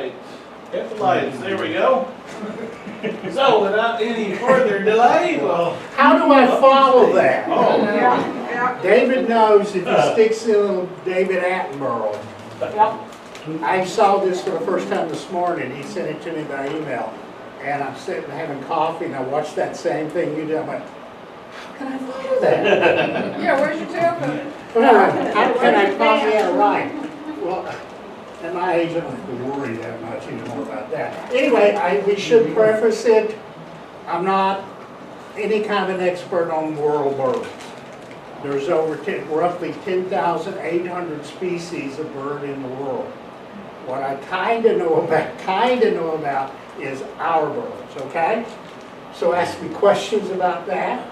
right, hit the lights, there we go. So without any further delay, well. How do I follow that? Oh, Yeah. David knows if he sticks in a little David Attenborough. I saw this for the first time this morning. He sent it to me by email. And I'm sitting having coffee and I watched that same thing you did. I'm like, how can I follow that? Yeah, where's your tailcoat? How can I follow that right? Well, at my age, I don't have to worry that much anymore about that. Anyway, we should preface it. I'm not any kind of an expert on world birds. There's roughly 10,800 species of bird in the world. What I kind of know about is our birds, okay? So ask me questions about that.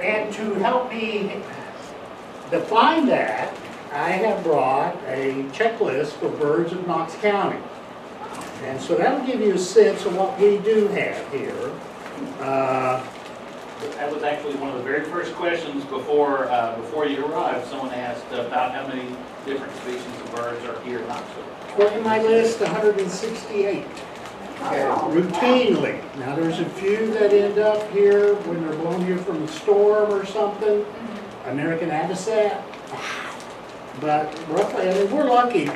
And to help me define that, I have brought a checklist for birds of Knox County. And so that'll give you a sense of what we do have here. that was actually one of the very first questions before you arrived. Someone asked about how many different species of birds are here in Knoxville. Well, in my list, 168. Routinely. Now, there's a few that end up here when they're blown here from a storm or something. American Avocet. But roughly, I mean, we're lucky.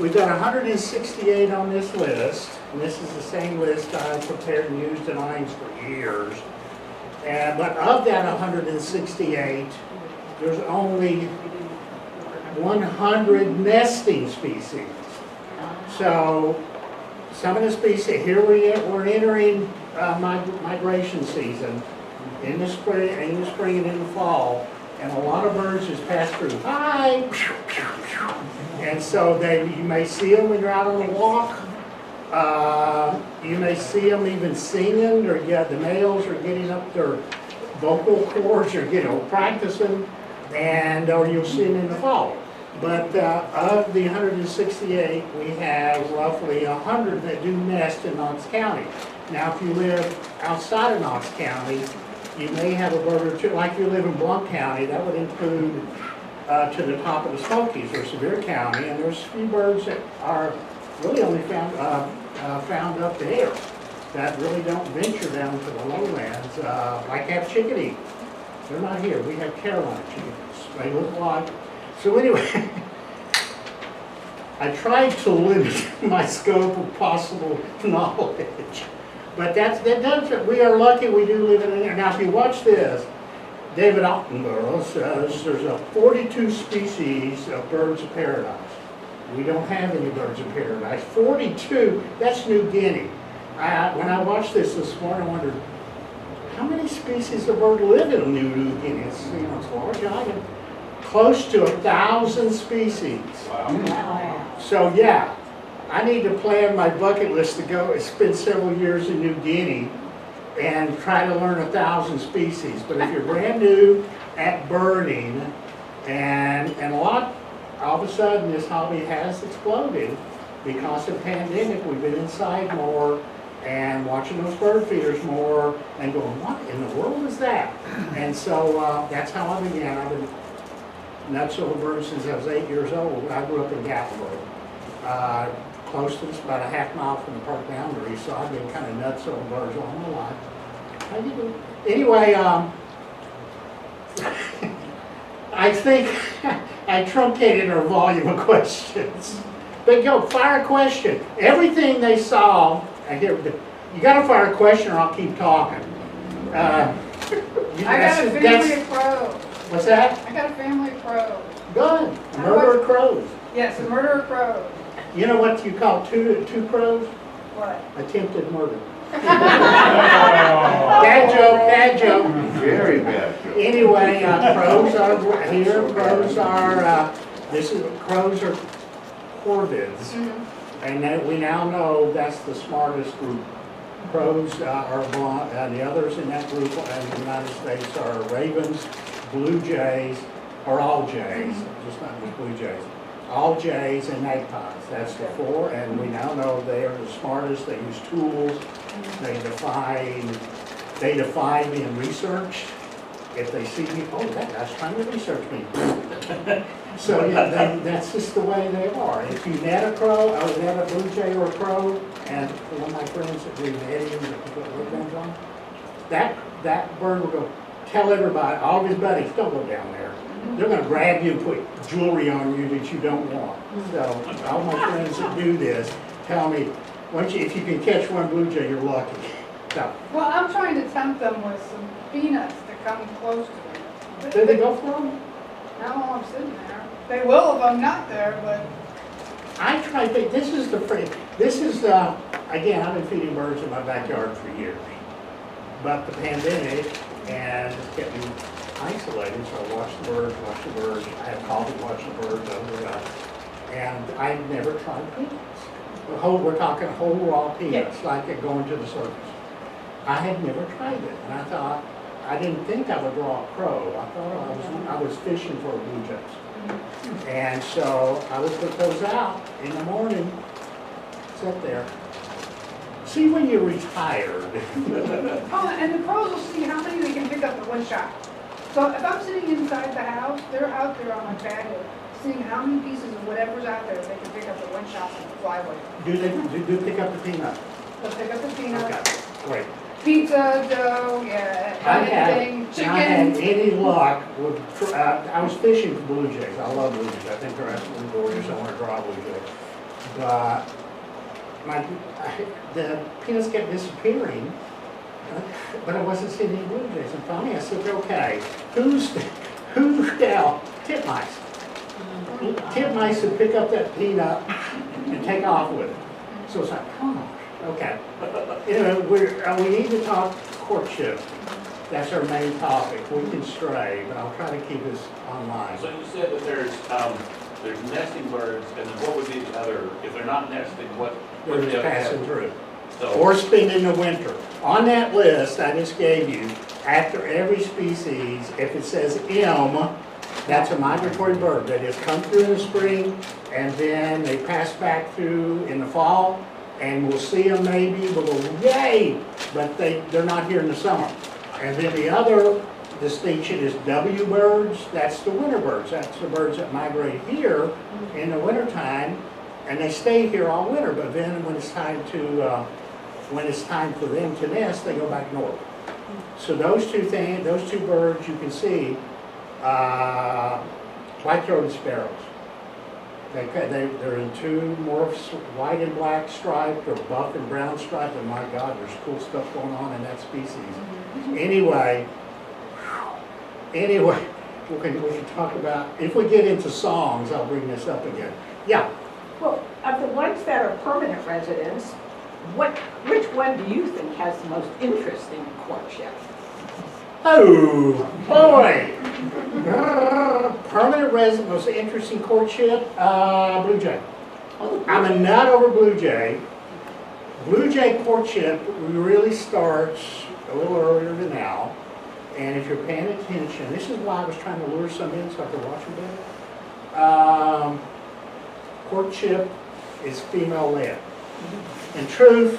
We've got 168 on this list. And this is the same list I prepared and used in Hines for years. But of that 168, there's only 100 nesting species. So some of the species, here we're entering migration season in the spring and in the fall, and a lot of birds just pass through. Hi! And so you may see them when you're out on a walk. You may see them even singing, or the males are getting up their vocal cords, or practicing, or you'll see them in the fall. But of the 168, we have roughly 100 that do nest in Knox County. Now, if you live outside of Knox County, you may have a bird or two. Like you live in Blount County, that would include to the top of the Smokies or Sevier County, and there's a few birds that are really only found up there that really don't venture down to the lowlands, like have chickadee. They're not here. We have Carolina chickadees. They look like. So anyway, I tried to limit my scope of possible knowledge, but that doesn't. We are lucky we do live in there. Now, if you watch this, David Attenborough says there's 42 species of birds of paradise. We don't have any birds of paradise. 42, that's New Guinea. When I watched this morning, I wondered, how many species of bird live in New Guinea? It's a large island. Close to 1,000 species. Wow. So yeah, I need to plan my bucket list to go spend several years in New Guinea and try to learn 1,000 species. But if you're brand new at birding, and a lot, all of a sudden this hobby has exploded because of the pandemic. We've been inside more and watching those bird feeders more and going, what in the world is that? And so that's how I began. I've been nuts over birds since I was 8 years old. I grew up in Gatlinburg, close to us, about a half mile from the park boundary, so I've been kind of nuts over birds all my life. How you doing? Anyway, I think I truncated our volume of questions. But go, fire a question. Everything they saw, you got to fire a question or I'll keep talking. I got a family of crows. What's that? I got a family of crows. Good. Murder crows. Yes, a murder of crows. You know what you call two crows? What? Attempted murder. Bad joke. Very bad joke. Anyway, crows are here. Crows are crows are corvids, and we now know that's the smartest group. Crows are blonde, and the others in that group in the United States are ravens, blue jays, or all jays, just not just blue jays. All jays and magpies. That's the four, and we now know they are the smartest. They use tools. They defy being researched. If they see me, oh, that guy's trying to research me. So, yeah, that's just the way they are. If you net a crow, I would net a blue jay or a crow, and one of my friends that do netting, that put wood guns on, that bird will go tell everybody, all of his buddies, don't go down there. They're gonna grab you and put jewelry on you that you don't want. So, all my friends that do this tell me, if you can catch one blue jay, you're lucky. So, Well, I'm trying to tempt them with some peanuts to come close to me. do they go for them? Not while I'm sitting there. They will if I'm not there, but I try to think, this is, again, I've been feeding birds in my backyard for years. But the pandemic and just kept me isolated, so I watched the birds. I had coffee, watched the birds, and I never tried peanuts. We're talking whole raw peanuts, like going to the circus. I had never tried it, and I thought, I didn't think I would draw a crow. I thought I was fishing for blue jays. And so I would put those out in the morning, sit there. See when you're retired. oh, and the crows will see how many they can pick up at one shot. So if I'm sitting inside the house, they're out there on my patio, seeing how many pieces of whatever's out there they can pick up at one shot and fly away. Do they pick up the peanut? They'll pick up the peanuts. Okay, great. Pizza, dough, yeah, anything, I had chicken. any luck with, I was fishing for blue jays. I love blue jays. I think they're absolutely gorgeous. I want to draw blue jays. But the peanuts kept disappearing, but I wasn't seeing any blue jays. And finally I said, okay, who's now? Titmice. Titmice would pick up that peanut and take off with it. So it's like, oh, okay. You know, we need to talk courtship. That's our main topic. We can stray, but I'll try to keep this online. So you said that there's nesting birds, and then what would be the other, if they're not nesting, what? They're would just the other passing category? through. So, Or spending the winter. On that list I just gave you, after every species, if it says M, that's a migratory bird. They just come through in the spring, and then they pass back through in the fall, and we'll see them maybe, we'll go, yay! But they're not here in the summer. And then the other distinction is W birds. That's the winter birds. That's the birds that migrate here in the wintertime, and they stay here all winter. But then when it's time for them to nest, they go back north. So those two birds you can see, white-throated sparrows. They're in two morphs, white and black striped or buff and brown striped, and my God, there's cool stuff going on in that species. Anyway, we can talk about, if we get into songs, I'll bring this up again. Yeah. Well, of the ones that are permanent residents, which one do you think has the most interest in courtship? Oh, boy. Permanent resident, most interesting courtship, blue jay. I'm a nut over blue jay. Blue jay courtship really starts a little earlier than now. And if you're paying attention, this is why I was trying to lure some in so I could watch them better. Courtship is female-led. In truth,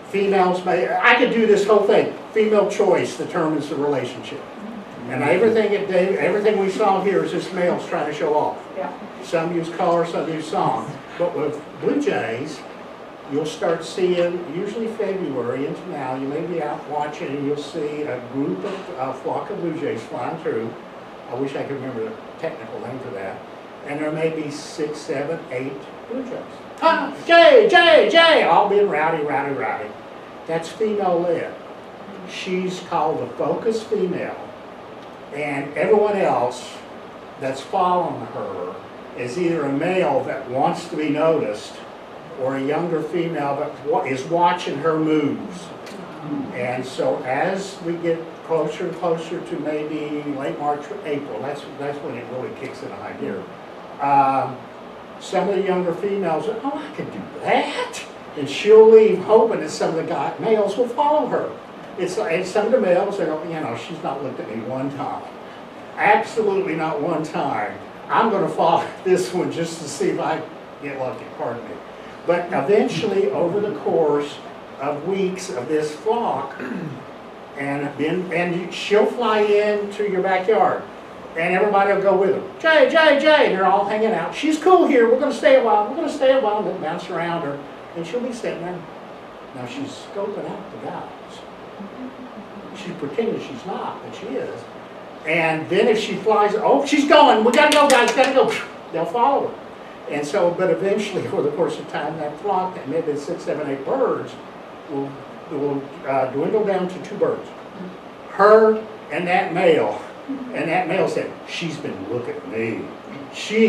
females may, I could do this whole thing. Female choice determines the relationship. And everything we saw here is just males trying to show off. Yeah. Some use color, some use song. But with blue jays, you'll start seeing, usually February into now, you may be out watching and you'll see a group of flock of blue jays flying through. I wish I could remember the technical name for that. And there may be 6, 7, 8 blue jays. Jay, all being rowdy. That's female-led. She's called the focus female, and everyone else that's following her is either a male that wants to be noticed or a younger female that is watching her moves. And so as we get closer and closer to maybe late March or April, that's when it really kicks into high gear. Some of the younger females are, oh, I can do that. And she'll leave hoping that some of the males will follow her. It's like, and some of the males are, she's not looked at me one time. Absolutely not one time. I'm going to follow this one just to see if I get lucky, pardon me. But eventually, over the course of weeks of this flock, And she'll fly into your backyard, and everybody will go with her. Jay, Jay, Jay, and they're all hanging out. She's cool here, we're gonna stay a while, we're gonna stay a while, and they'll bounce around her, and she'll be sitting there. Now she's scoping out the guys. She's pretending she's not, but she is. And then if she flies, oh, she's going, we gotta go guys, gotta go. They'll follow her. And so, but eventually, over the course of time, that flock, that maybe 6, 7, 8 birds, will dwindle down to 2 birds. Her and that male. And that male said, she's been looking at me.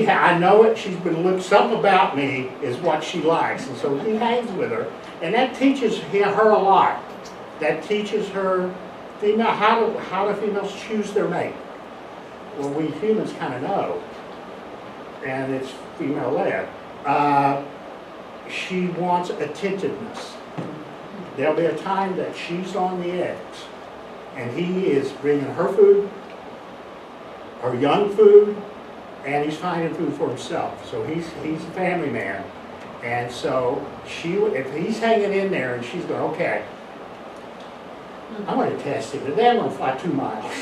I know it, she's been looking, something about me is what she likes. And so he hangs with her. And that teaches her a lot. That teaches her how do females choose their mate. Well, we humans kind of know. And it's female-led. She wants attentiveness. There'll be a time that she's on the eggs, and he is bringing her food, her young food, and he's finding food for himself. So he's a family man. And so if he's hanging in there and she's going, okay, I'm going to test him. Today I'm going to fly 2 miles.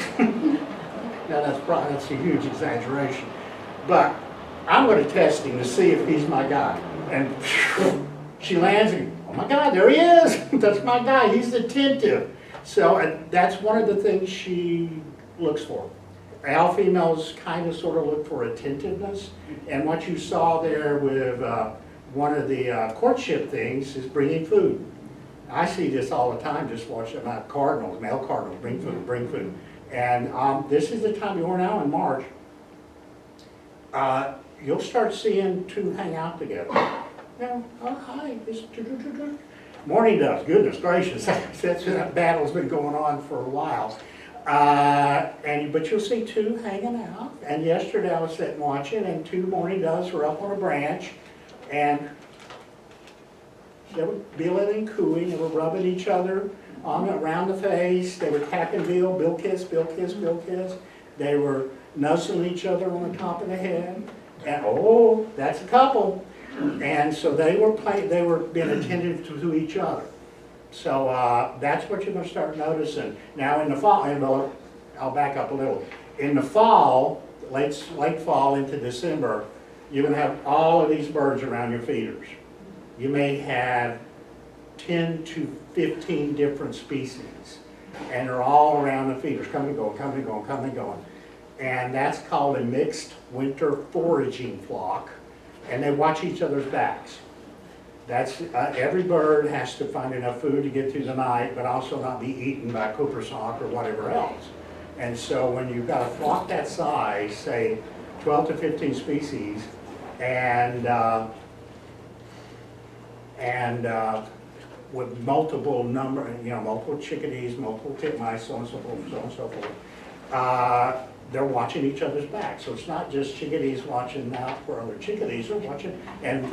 Now that's a huge exaggeration. But I'm going to test him to see if he's my guy. And she lands and, oh my God, there he is. That's my guy. He's attentive. So that's one of the things she looks for. All females kind of sort of look for attentiveness. And what you saw there with one of the courtship things is bringing food. I see this all the time, just watching my Cardinals, male Cardinals, bring food, bring food. And this is the time you're now in March. You'll start seeing 2 hang out together. Oh, hi, morning doves, goodness gracious. That battle's been going on for a while. But you'll see 2 hanging out. And yesterday I was sitting watching, and 2 mourning doves were up on a branch, and they were billing and cooing. They were rubbing each other around the face. They were tapping bill kiss, bill kiss, bill kiss. They were nuzzling each other on the top of the head. And oh, that's a couple. And so they were being attentive to each other. So that's what you're going to start noticing. Now in the fall, and I'll back up a little. In the fall, late fall into December, you're going to have all of these birds around your feeders. You may have 10 to 15 different species, and they're all around the feeders, coming and going, coming and going, coming and going. And that's called a mixed winter foraging flock, and they watch each other's backs. That's every bird has to find enough food to get through the night, but also not be eaten by cooper sock or whatever else. And so when you've got a flock that size, say 12 to 15 species, and with multiple multiple chickadees, multiple titmice, so on and so forth, so on and so forth, they're watching each other's back. So it's not just chickadees watching out for other chickadees, they're watching, and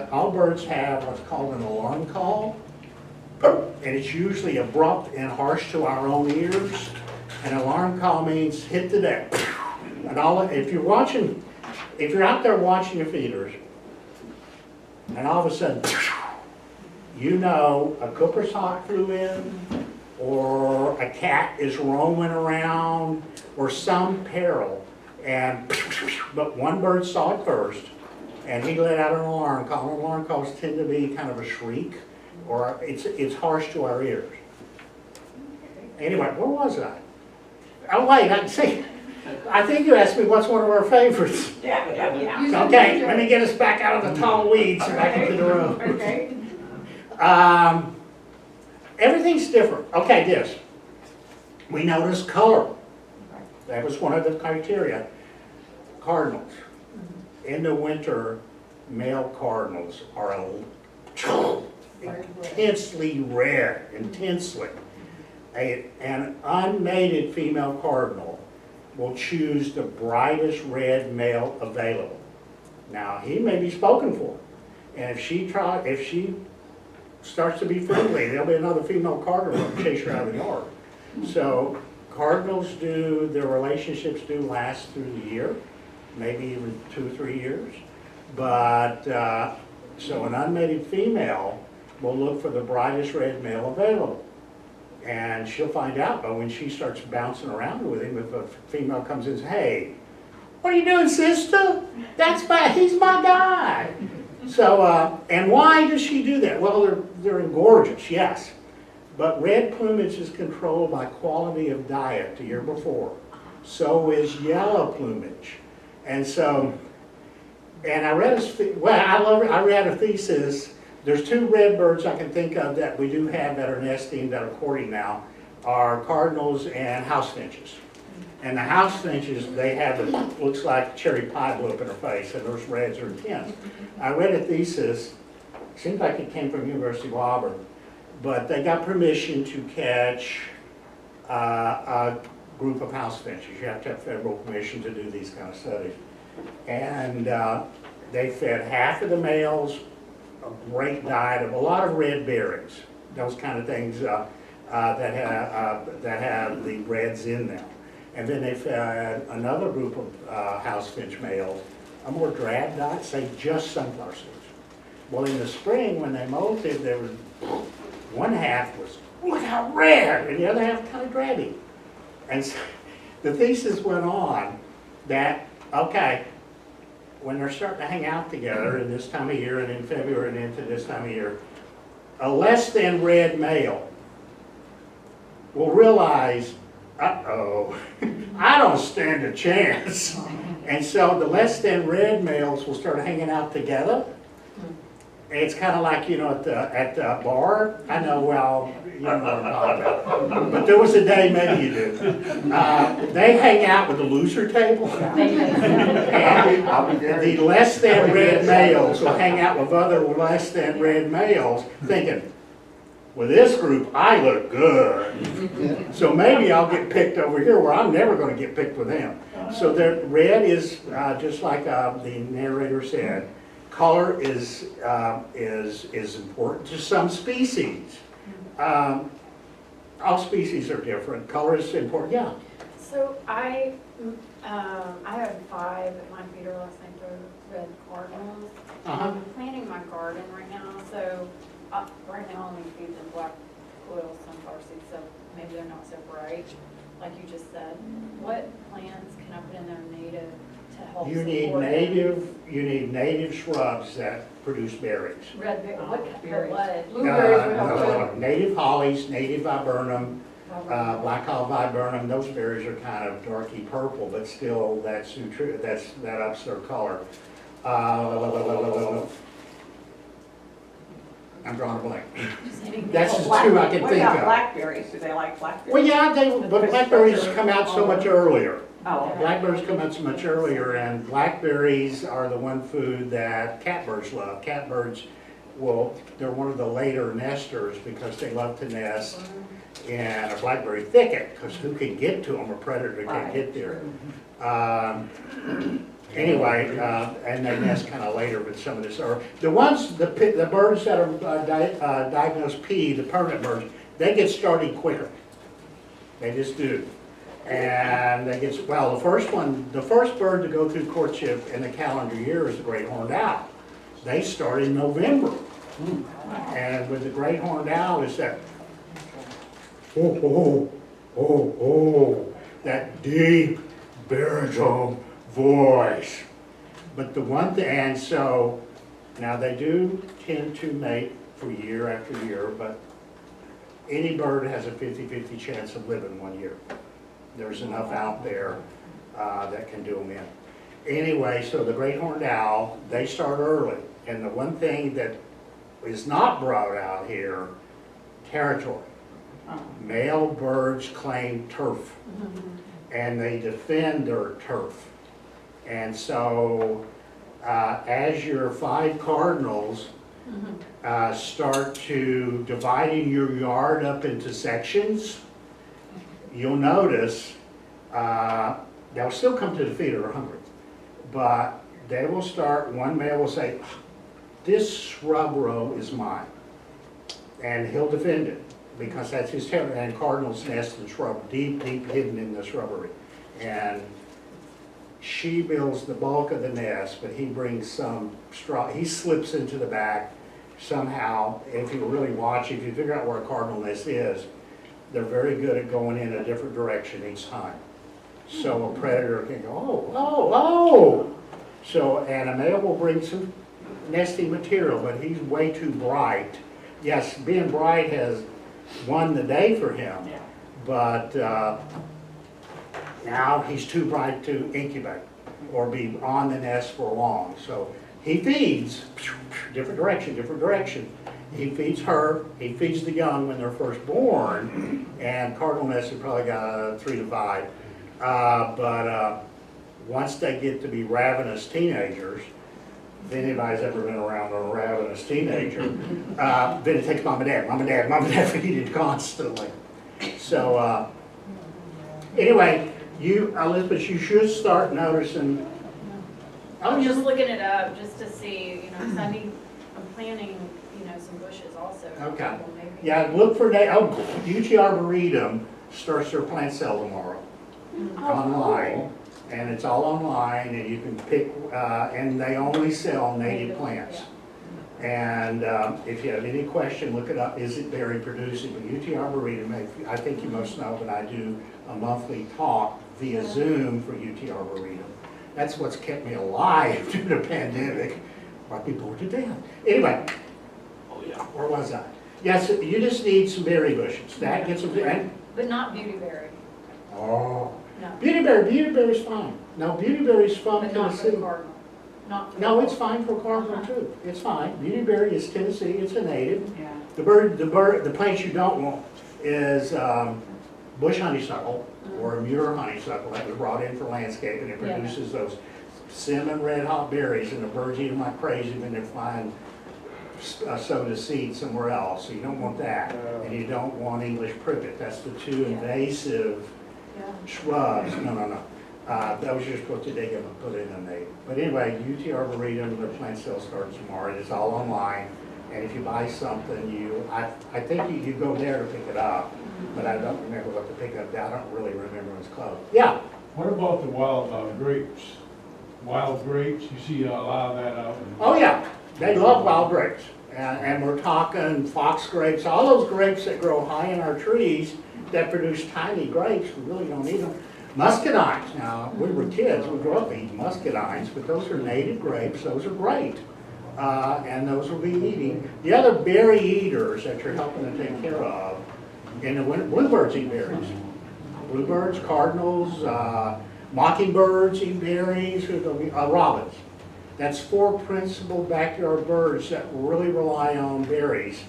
all birds have what's called an alarm call, and it's usually abrupt and harsh to our own ears. An alarm call means hit the deck. And if you're out there watching your feeders, and all of a sudden, you know a cooper sock flew in, or a cat is roaming around, or some peril, but one bird saw it first, and he let out an alarm call. Alarm calls tend to be kind of a shriek, or it's harsh to our ears. Anyway, where was I? Oh wait, I think you asked me what's one of our favorites. Yeah. Okay, let me get us back out of the tall weeds and back into the room. Okay. Everything's different. Okay, this. We notice color. That was one of the criteria. Cardinals. In the winter, male cardinals are intensely red, intensely. An unmated female cardinal will choose the brightest red male available. Now, he may be spoken for. And if she starts to be friendly, there'll be another female cardinal that will chase her out of the yard. So cardinals their relationships do last through the year, maybe even 2 or 3 years. But, so an unmated female will look for the brightest red male available. And she'll find out, but when she starts bouncing around with him, if a female comes in and says, hey, what are you doing, sister? He's my guy. So, and why does she do that? Well, they're gorgeous, yes. But red plumage is controlled by quality of diet the year before. So is yellow plumage. And so, and I read a thesis. There's two red birds I can think of that we do have that are nesting, that are courting now, are cardinals and house finches. And the house finches, they have what looks like cherry pie blew up in her face, and those reds are intense. I read a thesis, seems like it came from University of Auburn, but they got permission to catch a group of house finches. You have to have federal permission to do these kind of studies. And they fed half of the males a great diet of a lot of red berries, those kind of things that have the reds in them. And then they fed another group of house finch males a more drab diet, say just sunflower seeds. Well, in the spring when they molted, there was one half was, look how red, and the other half kind of drabby. And so the thesis went on that, okay, when they're starting to hang out together in this time of year and in February and into this time of year, a less than red male will realize, uh-oh, I don't stand a chance. And so the less than red males will start hanging out together. It's kind of like, you know, at the bar. I know, well, you know what I'm talking about. But there was a day, maybe you do. They hang out with the loser table. And the less than red males will hang out with other less than red males thinking, with this group, I look good. So maybe I'll get picked over here where I'm never going to get picked with them. So the red is, just like the narrator said, color is important to some species. All species are different. Color is important, yeah. So I have 5 at my feeder last night, they're red cardinals. I'm planting my garden right now, so right now I'm only feed them black oil sunflower seeds, so maybe they're not so bright, like you just said. What plants can I put in there native to help You need native shrubs that produce berries. Red berry, what berries. Blueberries would help with. Native hollies, native viburnum, black holly viburnum, those berries are kind of darky purple, but still that ups their color. I'm drawing a blank. That's just 2 I can think What about of. blackberries? Do they like blackberries? Well, yeah, but blackberries come out so much earlier. Oh, okay. Blackberries come out so much earlier, and blackberries are the one food that catbirds love. Catbirds, they're one of the later nesters because they love to nest in a blackberry thicket, because who can get to them? A predator can't get there. Anyway, and they nest kind of later with some of this. Or the birds that are diagnosed P, the permanent birds, they get started quicker. They just do. And they get, well, the first bird to go through courtship in the calendar year is the great horned owl. They start in November. And with the great horned owl is that, that deep baritone voice. But the one thing, and so, now they do tend to mate for year after year, but any bird has a 50-50 chance of living 1 year. There's enough out there that can do them in. Anyway, so the great horned owl, they start early. And the one thing that is not brought out here, territory. Male birds claim turf. And they defend their turf. And so as your 5 cardinals start to dividing your yard up into sections, you'll notice they'll still come to the feeder, they're hungry, but they will start, one male will say, this shrub row is mine, and he'll defend it because that's his territory. And cardinals nest in shrub, deep hidden in the shrubbery, and she builds the bulk of the nest, but he brings some straw, he slips into the back somehow. If you really watch, if you figure out where a cardinal nest is, they're very good at going in a different direction each time. So a predator can go, oh, oh, oh. So, and a male will bring some nesting material, but he's way too bright. Yes, being bright has won the day for him, but now he's too bright to incubate or be on the nest for long. So he feeds, different direction, different direction. He feeds her, he feeds the young when they're first born, and cardinal nests have probably got 3 to 5. But once they get to be ravenous teenagers, if anybody's ever been around a ravenous teenager, then it takes mom and dad feeding constantly. So anyway, Elizabeth, you should start noticing. I'm just looking it up just to see, you know, 'cause I'm planting, you know, some bushes also. Okay. Well, maybe. Yeah, look for UT Arboretum starts their plant sale tomorrow online, and it's all online, and you can pick, and they only sell native plants. And if you have any question, look it up. Is it berry producing? But UT Arboretum, I think you most know that I do a monthly talk via Zoom for UT Arboretum. That's what's kept me alive during the pandemic. I'd be bored to death. Anyway, where was I? Yes, you just need some berry bushes. That gets them. But not beautyberry, Oh, no. beautyberry's fine. No, beautyberry's from But not for Tennessee. the cardinal. Not for the No, it's cardinal. fine for cardinal too. It's fine. Beautyberry is Tennessee. It's a native. Yeah. The plants you don't want is bush honeysuckle or a Muir honeysuckle that was brought in for landscaping. It Yeah. produces those cinnamon red hot berries, and the birds eat them like crazy when they find sowed a seed somewhere else. So you don't want that, and you don't want English privet. That's the 2 invasive Yeah. shrubs. No. Those you're supposed to dig them and put in a native. But anyway, UT Arboretum, their plant sale starts tomorrow. It's all online. And if you buy something, I think you go there to pick it up, but I don't remember what to pick up. I don't really remember when it's closed. Yeah. What about the wild grapes? Wild grapes, you see a lot of that out in... Oh, yeah. They love wild grapes. And we're talking fox grapes, all those grapes that grow high in our trees that produce tiny grapes. We really don't eat them. Muscadines. Now, we were kids. We grew up eating muscadines, but those are native grapes. Those are great. And those will be eating. The other berry eaters that you're helping to take care of in the winter, bluebirds eat berries. Bluebirds, cardinals, mockingbirds eat berries, robins. That's 4 principal backyard birds that really rely on berries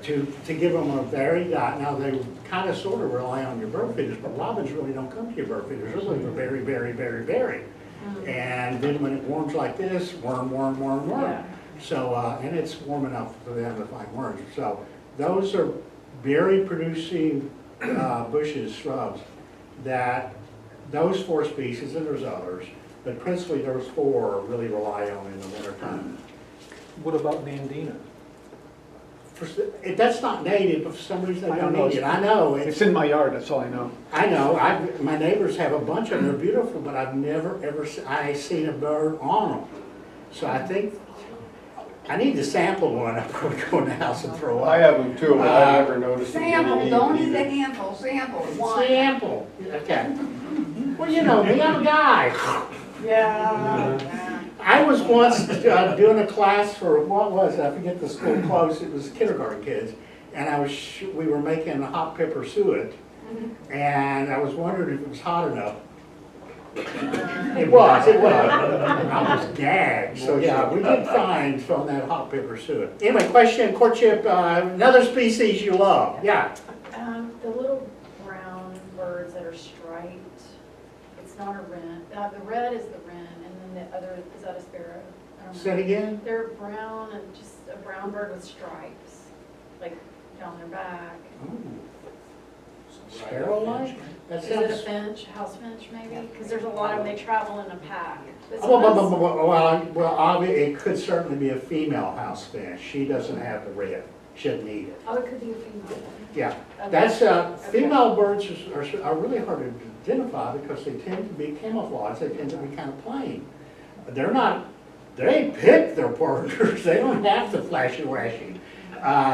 to give them a varied diet. Now, they kind of sort of rely on your bird feeders, but robins really don't come to your bird feeders. They're looking for berry. And then when it warms like this, worm. Yeah. So, and it's warm enough for them to find worms. So those are berry producing bushes, shrubs, that those 4 species, and there's others, but principally those 4 really rely on in the wintertime. What about Nandina? That's not native, but for some reason I they don't don't know. need it. I know. It's in my yard, that's all I know. I know, my neighbors have a bunch of them, they're beautiful, but I've never ever, I seen a bird on them. So I think, I need to sample one, I'm going to go in the house and throw I up. have them too, but I never noticed them Sample, getting don't eaten eat a either. handful, sample, one. Sample, okay. Well, you know me, I'm a guy. Yeah. I was once doing a class for, what was it, I forget the school close, it was kindergarten kids, and we were making hot pepper suet, and I was wondering if it was hot enough. It was. I was gagged, so yeah, we did find from that hot pepper suet. Anyway, question, courtship, another species you love, yeah. The little brown birds that are striped, it's not a wren. The red is the wren, and then the other, is that a sparrow? I don't know. Say it again? They're brown and just a brown bird with stripes, like down their back. Sparrow-like? That Is it a sounds. finch, house finch maybe? Because there's a lot of them, they travel in a pack. This Well, one's- it could certainly be a female house finch. She doesn't have the red. She doesn't need it. Oh, it could be a female. Yeah, Okay. that's, female birds are really hard to identify because they tend to be camouflaged. They tend to be kind of plain. They pick their partners. They don't have to flashy-washy.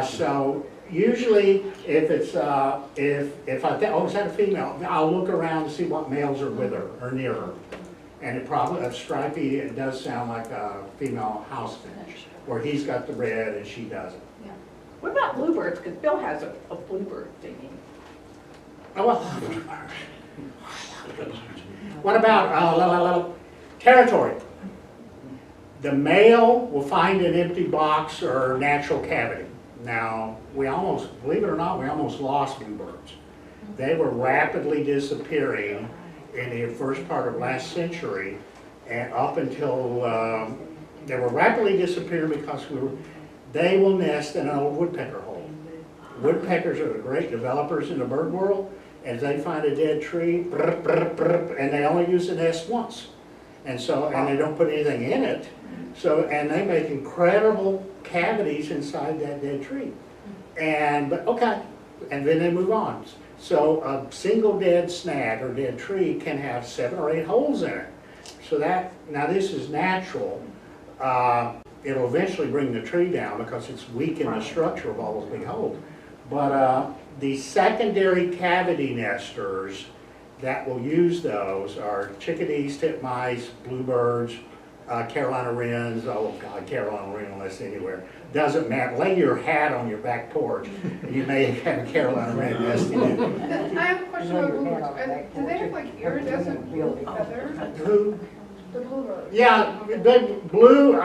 So Usually, if it's, if I think, oh, is that a female, I'll look around to see what males are with her or near her. And it probably, a stripey, it does sound like a female house finch, where he's got the red and she doesn't. What about bluebirds? Because Bill has a bluebird thingy. Oh, well. What about, territory? The male will find an empty box or natural cavity. Now, we almost, believe it or not, we almost lost bluebirds. They were rapidly disappearing in the first part of last century, and up until, they were rapidly disappearing because they will nest in an old woodpecker hole. Woodpeckers are the great developers in the bird world. As they find a dead tree, brr, brr, brr, and they only use the nest once. And so, and they don't put anything in it. So, and they make incredible cavities inside that dead tree. And, but okay, and then they move on. So a single dead snag or dead tree can have 7 or 8 holes in it. So that, now this is natural. It'll eventually bring the tree down because it's weak in the structure of all those big holes. But the secondary cavity nesters that will use those are chickadees, titmice, bluebirds, Carolina wrens. Oh God, Carolina wren unless anywhere. Doesn't matter. Lay your hat on your back porch and you may have a Carolina wren nesting in it. I have a question about bluebirds. Do they have like iridescent blue feathers? Who? The bluebirds? Yeah, the blue,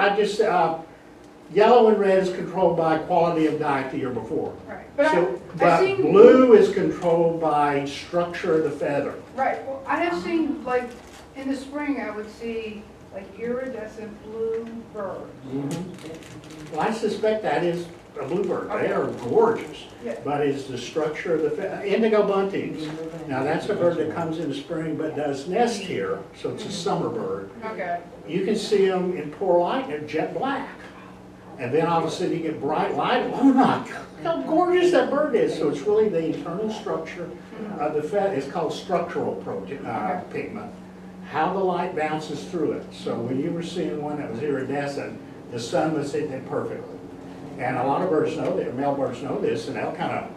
yellow and red is controlled by quality of diet the year before. Right. But So, I've but seen blue is controlled by structure of the feather. Right, well, I have seen, like, in the spring, I would see, like, iridescent blue birds. Well, I suspect that is a bluebird. They are gorgeous. Yeah. But it's the structure of the feather. Indigo buntings. Now, that's a bird that comes in the spring but does nest here, so it's a summer bird. Okay. You can see them in poor light, they're jet black. And then all of a sudden you get bright light, oh my God, how gorgeous that bird is. So it's really the internal structure of the feather. It's called structural pigment. How the light bounces through it. So when you were seeing one that was iridescent, the sun was hitting it perfectly. And a lot of birds know that, male birds know this, and they'll kind of.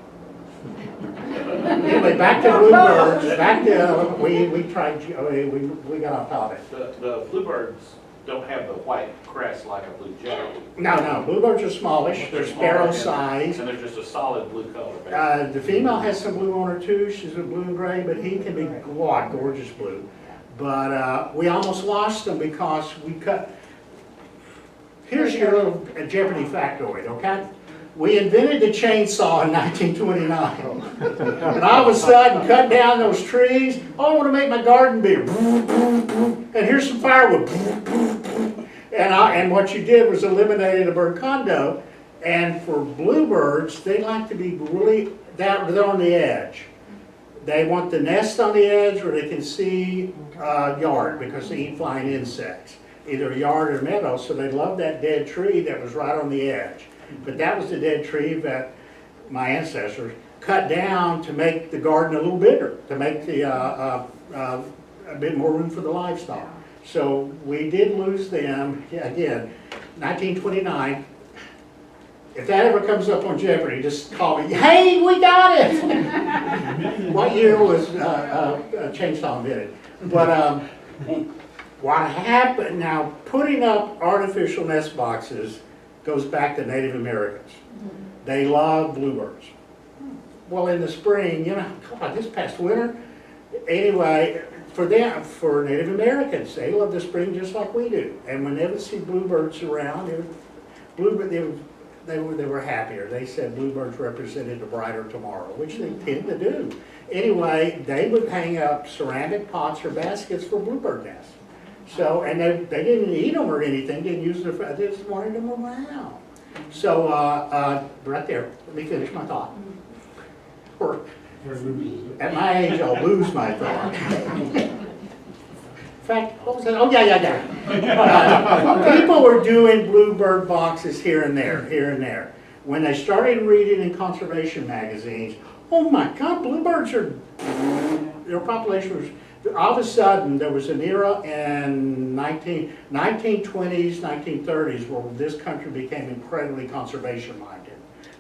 Anyway, back to bluebirds, back to, we got off topic. The bluebirds don't have the white crest like a blue jay. No, bluebirds are smallish, they're sparrow size. And they're just a solid blue color, basically. The female has some blue on her too, she's a blue and gray, but he can be gorgeous blue. But we almost lost them because we cut. Here's your little Jeopardy factoid, okay? We invented the chainsaw in 1929. And all of a sudden, cut down those trees. Oh, I want to make my garden bigger. And here's some firewood. And what you did was eliminated a bird condo. And for bluebirds, they like to be really, they're on the edge. They want the nest on the edge where they can see yard because they eat flying insects. Either yard or meadow, so they love that dead tree that was right on the edge. But that was the dead tree that my ancestors cut down to make the garden a little bigger, to make the a bit more room for the livestock. So we did lose them, again, 1929. If that ever comes up on Jeopardy, just call me, hey, we got it! What year was chainsaw invented? But what happened, now putting up artificial nest boxes goes back to Native Americans. They love bluebirds. Well, in the spring, you know, God, this past winter, anyway, for them, for Native Americans, they love the spring just like we do. And when they would see bluebirds around, they were happier. They said bluebirds represented a brighter tomorrow, which they tend to do. Anyway, they would hang up ceramic pots or baskets for bluebird nests. So, and they didn't eat them or anything, didn't use their, they just wanted them around. So, right there, let me finish my thought. Or, at my age, I'll lose my thought. In fact, what was that? Oh, yeah. People were doing bluebird boxes here and there. When they started reading in conservation magazines, oh my God, bluebirds are, their population was, all of a sudden, there was an era in 1920s, 1930s where this country became incredibly conservation-minded.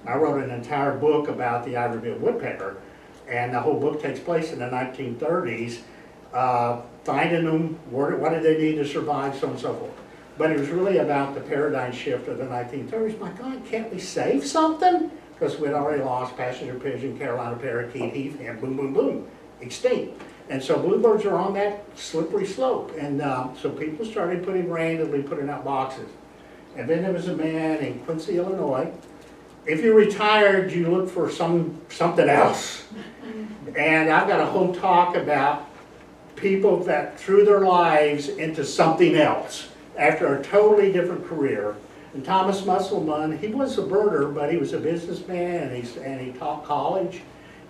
I wrote an entire book about the ivory-billed woodpecker, and the whole book takes place in the 1930s, finding them, what did they need to survive, so on and so forth. But it was really about the paradigm shift of the 1930s. My God, can't we save something? Because we'd already lost passenger pigeon, Carolina parakeet, heath, and boom, boom, boom, extinct. And so bluebirds are on that slippery slope. And so people started randomly putting out boxes. And then there was a man in Quincy, Illinois. If you're retired, you look for something else. And I've got a whole talk about people that threw their lives into something else after a totally different career. And Thomas Musselman, he was a birder, but he was a businessman, and he taught college.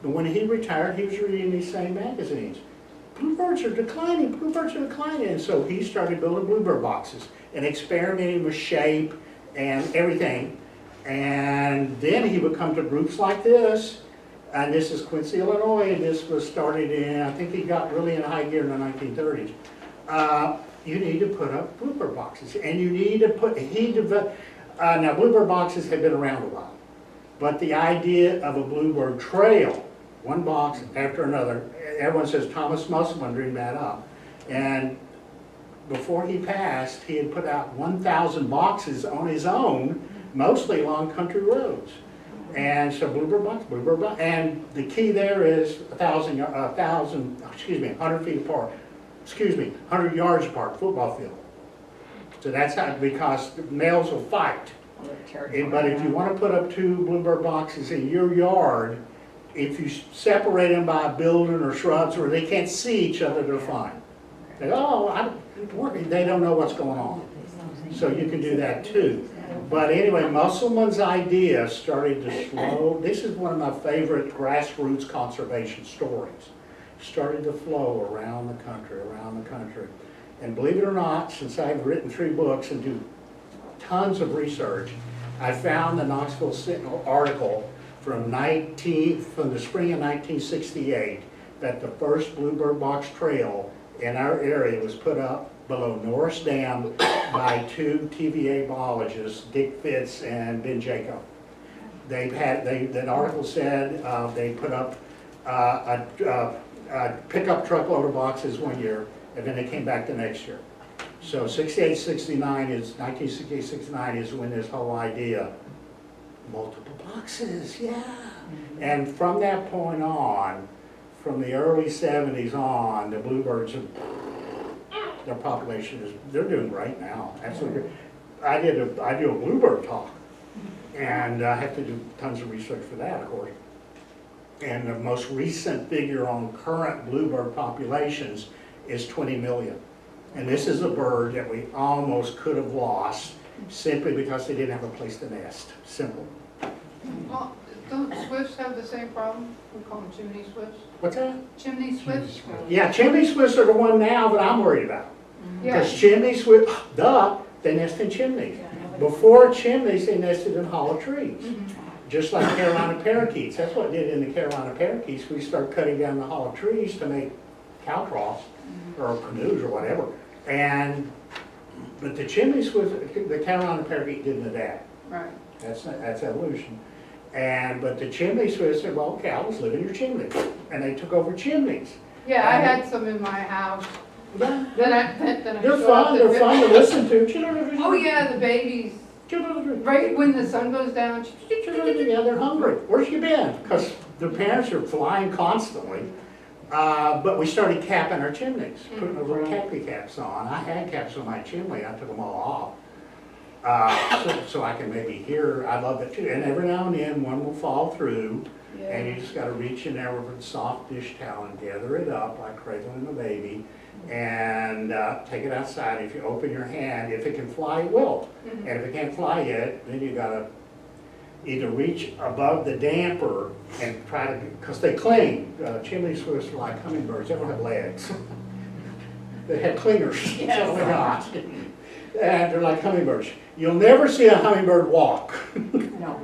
And when he retired, he was reading these same magazines. Bluebirds are declining, bluebirds are declining. And so he started building bluebird boxes and experimenting with shape and everything. And then he would come to groups like this, and this is Quincy, Illinois, and this was started in, I think he got really in high gear in the 1930s. You need to put up bluebird boxes, and you need to put, now bluebird boxes have been around a while, but the idea of a bluebird trail, one box after another, everyone says Thomas Musselman dreamed that up. And before he passed, he had put out 1,000 boxes on his own, mostly along country roads. And so bluebird box, and the key there is 100 feet apart, 100 yards apart, football field. So that's how, because the males will fight. But if you want to put up 2 bluebird boxes in your yard, if you separate them by a building or shrubs where they can't see each other, they're fine. They go, they don't know what's going on. So you can do that too. But anyway, Musselman's idea started to slow. This is one of my favorite grassroots conservation stories. Started to flow around the country. And believe it or not, since I've written 3 books and do tons of research, I found the Knoxville Sentinel article from the spring of 1968 that the first bluebird box trail in our area was put up below Norris Dam by 2 TVA biologists, Dick Fitz and Ben Jacob. That article said they put up a pickup truckload of boxes one year, and then they came back the next year. So 1968-69 is when this whole idea, multiple boxes, yeah. And from that point on, from the early 70s on, the bluebirds have, their population is, they're doing great now, absolutely. I do a bluebird talk, and I have to do tons of research for that, of course. And the most recent figure on current bluebird populations is 20 million. And this is a bird that we almost could have lost simply because they didn't have a place to nest, simple. Well, don't swifts have the same problem? We call them chimney swifts. What's that? Chimney swifts? Yeah, chimney swifts are the one now that I'm worried about. Yeah. Because chimney swifts, they nest in chimneys. Before chimneys, they nested in hollow trees. Just like Carolina parakeets. That's what did in the Carolina parakeets. We started cutting down the hollow trees to make cow troughs or canoes or whatever. But the chimney swift, the Carolina parakeet didn't adapt. Right. That's evolution. But the chimney swift said, well, cows live in your chimney. And they took over chimneys. Yeah, I had some in my house. Yeah, Then I they're showed fun. up They're fun to listen to. Oh yeah, the babies. Right when the sun goes down. Yeah, they're hungry. Where's you been? Because the parents are flying constantly. But we started capping our chimneys, putting the little cappy caps on. I had caps on my chimney. I took them all off. So I can maybe hear. I love it too. And every now and then one will fall through. Yeah. And you just got to reach in there with a soft dish towel and gather it up like cradling a baby. And take it outside. If you open your hand, if it can fly, it will. And if it can't fly yet, then you gotta either reach above the damper and try to, because they cling. Chimney swifts are like hummingbirds, they don't have legs. They have clingers, that's all they got. And they're like hummingbirds. You'll never see a hummingbird walk. No.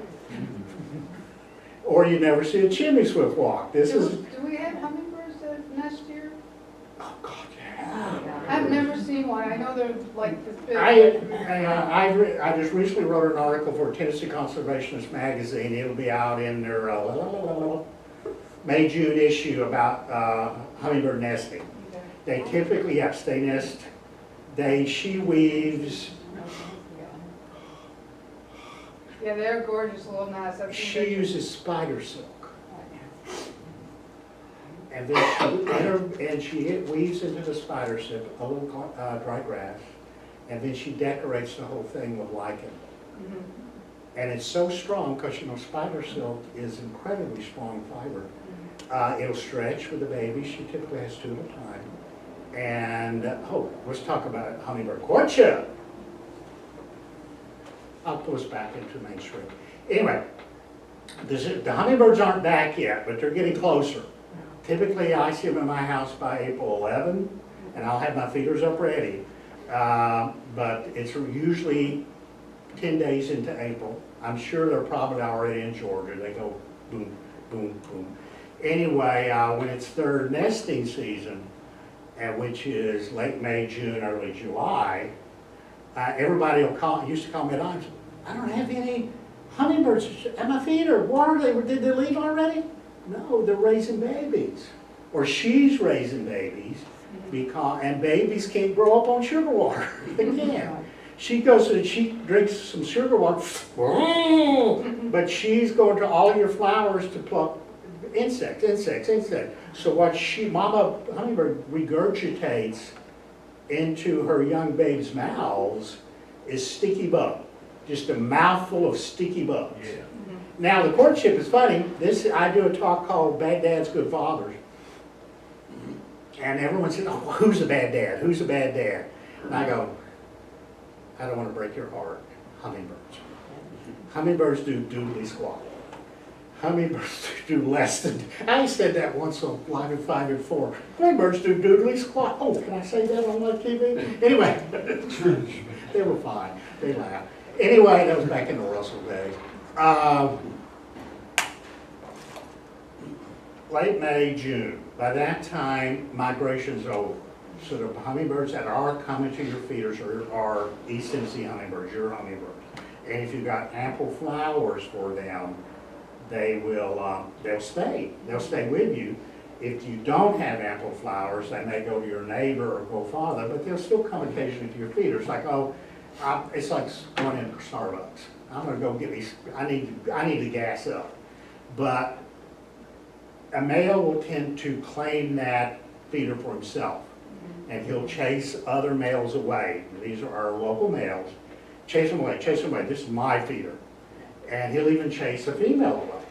Or you never see a chimney swift walk. Do we have hummingbirds that nest here? Oh God, yeah. I have I've never seen one, I know they're like this big. I just recently wrote an article for Tennessee Conservationist Magazine. It'll be out in their May, June issue about hummingbird nesting. Okay. They typically, yes, they nest, she weaves, Yeah, they're gorgeous little nests. I've seen she pictures. uses spider silk. And then she weaves into the spider silk a little dry grass, and then she decorates the whole thing with lichen. Mhm. And it's so strong, because you know, spider silk is incredibly strong fiber. It'll stretch with the baby. She typically has 2 at a time. And, let's talk about Hummingbird Courtship. I'll pull us back into Main Street. Anyway, the hummingbirds aren't back yet, but they're getting closer. Typically, I see them in my house by April 11, and I'll have my feeders up ready. But it's usually 10 days into April. I'm sure they're probably already in Georgia. They go boom, boom, boom. Anyway, when it's their nesting season, which is late May, June, early July, everybody used to call me at times, I don't have any hummingbirds at my feeder. What are they? Did they leave already? No, they're raising babies. Or she's raising babies, and babies can't grow up on sugar water. They can't. She goes and she drinks some sugar water, but she's going to all your flowers to pluck insects. So what Mama Hummingbird regurgitates into her young baby's mouths is sticky bug. Just a mouthful of sticky bugs. Yeah. Now the courtship is funny. I do a talk called Bad Dads, Good Fathers. And everyone says, oh, who's a bad dad? Who's a bad dad? And I go, I don't want to break your heart. Hummingbirds. Hummingbirds do doodly squat. Hummingbirds do less than, I said that once on Live at 5 and 4. Hummingbirds do doodly squat. Oh, can I say that on my TV? Anyway, they were fine. They laughed. Anyway, that was back in the Russell days. Late May, June. By that time, migration's over. So the hummingbirds that are coming to your feeders are East Tennessee hummingbirds, your hummingbirds. And if you've got ample flowers for them, they'll stay. They'll stay with you. If you don't have ample flowers, they may go to your neighbor or go farther, but they'll still come occasionally to your feeders. Like, it's like going in for Starbucks. I'm gonna go get these, I need to gas up. But a male will tend to claim that feeder for himself, and he'll chase other males away. These are our local males. Chase them away, chase them away. This is my feeder. And he'll even chase a female away.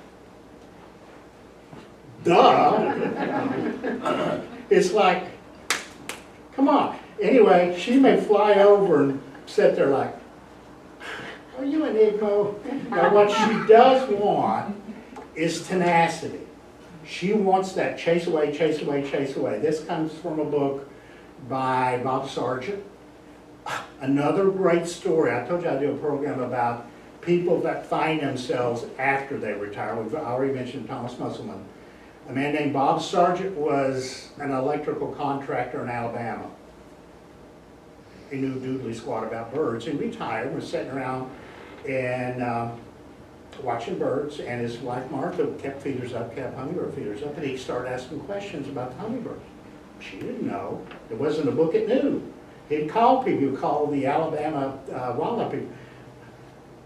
Duh! It's like, come on. Anyway, she may fly over and sit there like, are you an Igbo? Now what she does want is tenacity. She wants that chase away, chase away, chase away. This comes from a book by Bob Sargent. Another great story. I told you I do a program about people that find themselves after they retire. We've already mentioned Thomas Musselman. A man named Bob Sargent was an electrical contractor in Alabama. He knew doodly squat about birds. He retired, was sitting around and watching birds, and his wife Martha kept feeders up, kept hummingbird feeders up, and he started asking questions about the hummingbirds. She didn't know. It wasn't a book it knew. He'd call people, he'd call the Alabama wildlife people.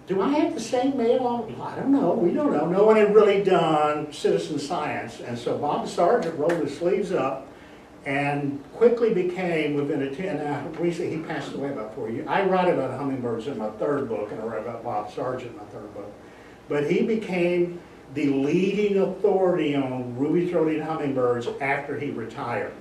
Do I have the same male on? I don't know, we don't know. No one had really done citizen science. And so Bob Sargent rolled his sleeves up and quickly became, within a 10, recently he passed away about 4 years. I write about hummingbirds in my third book, and I write about Bob Sargent in my third book. But he became the leading authority on ruby-throated hummingbirds after he retired.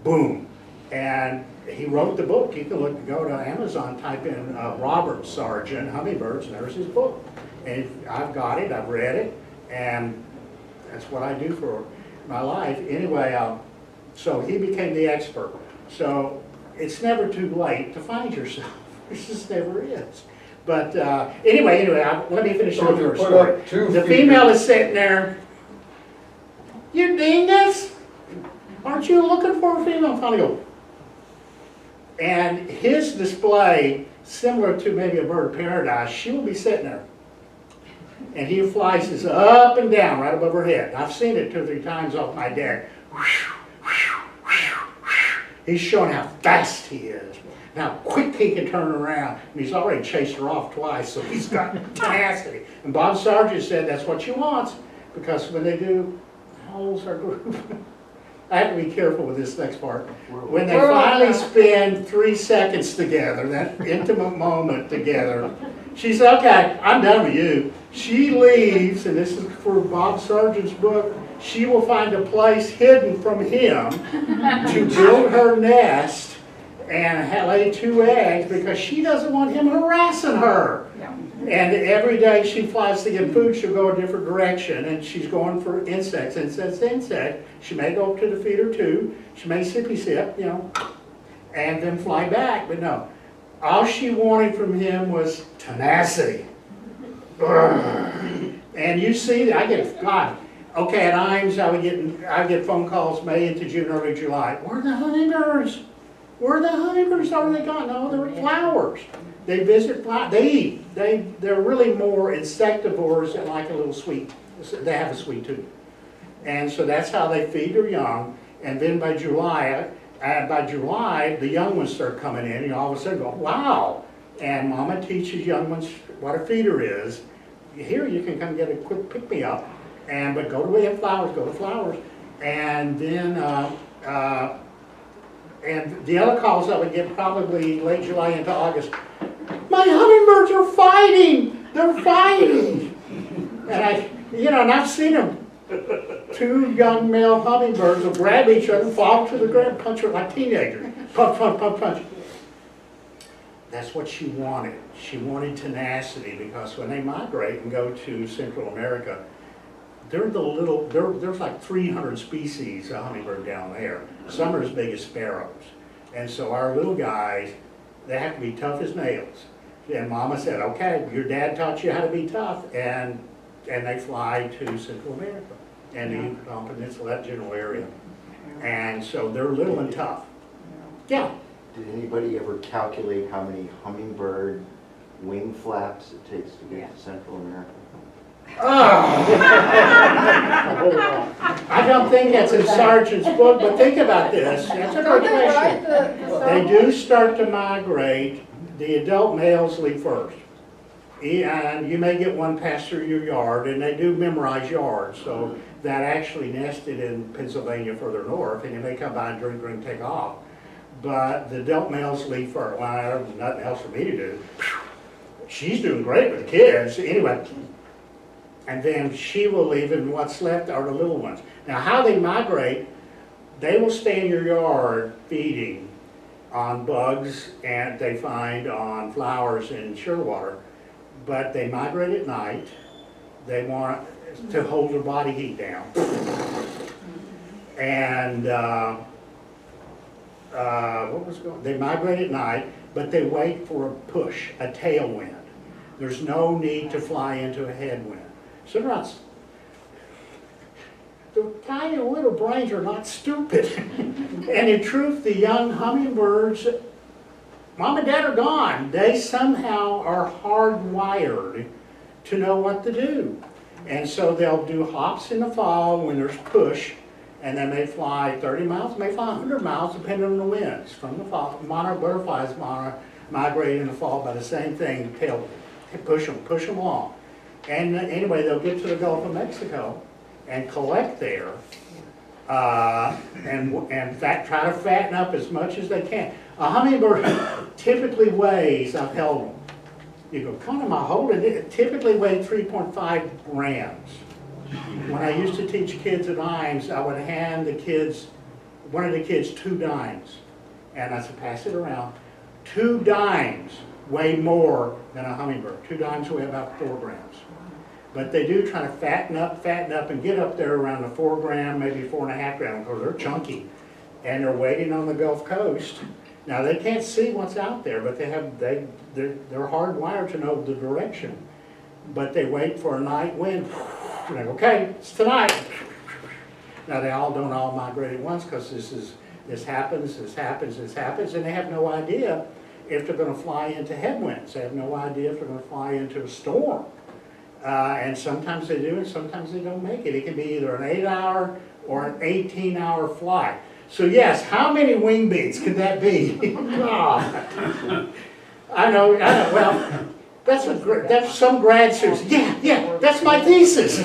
Boom. And he wrote the book. You can go to Amazon, type in Robert Sargent, Hummingbirds, and there's his book. And I've got it, I've read it, and that's what I do for my life. Anyway, so he became the expert. So it's never too late to find yourself. It just never is. But anyway, let me finish So the you first put story. up two The feeders. female is sitting there. You dingus! Aren't you looking for a female? I finally go, And his display, similar to maybe a bird of paradise, she will be sitting there. And he flies this up and down right above her head. I've seen it 2 or 3 times off my deck. He's showing how fast he is, and how quick he can turn around. And he's already chased her off twice, so he's got tenacity. And Bob Sargent said that's what she wants, because when they do, holes are grouped. I have to be careful with this next part. When they finally spend 3 seconds together, that intimate moment together, she said, okay, I'm done with you. She leaves, and this is for Bob Sargent's book, she will find a place hidden from him to build her nest and lay 2 eggs because she doesn't want him harassing her. And every day she flies to get food, she'll go a different direction, and she's going for insects. She may go up to the feeder too. She may sippy sip, you know, and then fly back. But no, all she wanted from him was tenacity. And you see, I get, God, okay, at Imes, I would get phone calls May into June, early July. Where are the hummingbirds? Where are the hummingbirds? Are they gone? No, they're flowers. They visit flowers. They eat. They're really more insectivores than like a little sweet. They have a sweet tooth. And so that's how they feed their young. And then by July, the young ones start coming in, and all of a sudden go, wow. And Mama teaches young ones what a feeder is. Here you can come get a quick pick-me-up, but go to where you have flowers, go to flowers. And then, and the other calls I would get probably late July into August, my hummingbirds are fighting! They're fighting! And I've seen them. 2 young male hummingbirds will grab each other, fall to the ground, punch her like teenagers. Punch, punch, punch, punch. That's what she wanted. She wanted tenacity because when they migrate and go to Central America, there's like 300 species of hummingbird down there. Some are as big as sparrows. And so our little guys, they have to be tough as nails. And Mama said, okay, your dad taught you how to be tough, and they fly to Central America and the Yucatan Peninsula, that general area. And so they're little and tough. Yeah. Did anybody ever calculate how many hummingbird wing flaps it takes to get to Central America? I don't think that's in Sargent's book, but think about this. That's a good question. They do start to migrate. The adult males leave first. And you may get one pass through your yard, and they do memorize yards. So that actually nested in Pennsylvania further north, and you may come by and drink and take off. But the adult males leave first. Well, there's nothing else for me to do. She's doing great with the kids. Anyway. And then she will leave, and what's left are the little ones. Now, how they migrate, they will stay in your yard feeding on bugs and they find on flowers in shearwater, but they migrate at night. They want to hold their body heat down. And they migrate at night, but they wait for a push, a tailwind. There's no need to fly into a headwind. So the tiny little brains are not stupid. And in truth, the young hummingbirds, Mom and Dad are gone. They somehow are hardwired to know what to do. And so they'll do hops in the fall when there's push, and then they fly 30 miles, may fly 100 miles, depending on the winds. From the fall, monarch butterflies migrate in the fall by the same thing, tail, push them along. And anyway, they'll get to the Gulf of Mexico and collect there, and try to fatten up as much as they can. A hummingbird typically weighs, I've held them, you go, come on, am I holding it? It typically weighs 3.5 grams. When I used to teach kids at Imes, I would hand one of the kids 2 dimes. And I said, pass it around. 2 dimes weigh more than a hummingbird. 2 dimes weigh about 4 grams. But they do try to fatten up, and get up there around the 4 gram, maybe 4.5 grams, because they're chunky. And they're waiting on the Gulf Coast. Now they can't see what's out there, but they're hardwired to know the direction. But they wait for a night wind. And they go, okay, it's tonight. Now they don't all migrate at once, because this is this happens, this happens, this happens, and they have no idea if they're gonna fly into headwinds. They have no idea if they're gonna fly into a storm. And sometimes they do, and sometimes they don't make it. It can be either an 8-hour or an 18-hour flight. So yes, how many wing beats could that be? God. I know, well, that's some grad students, yeah, that's my thesis.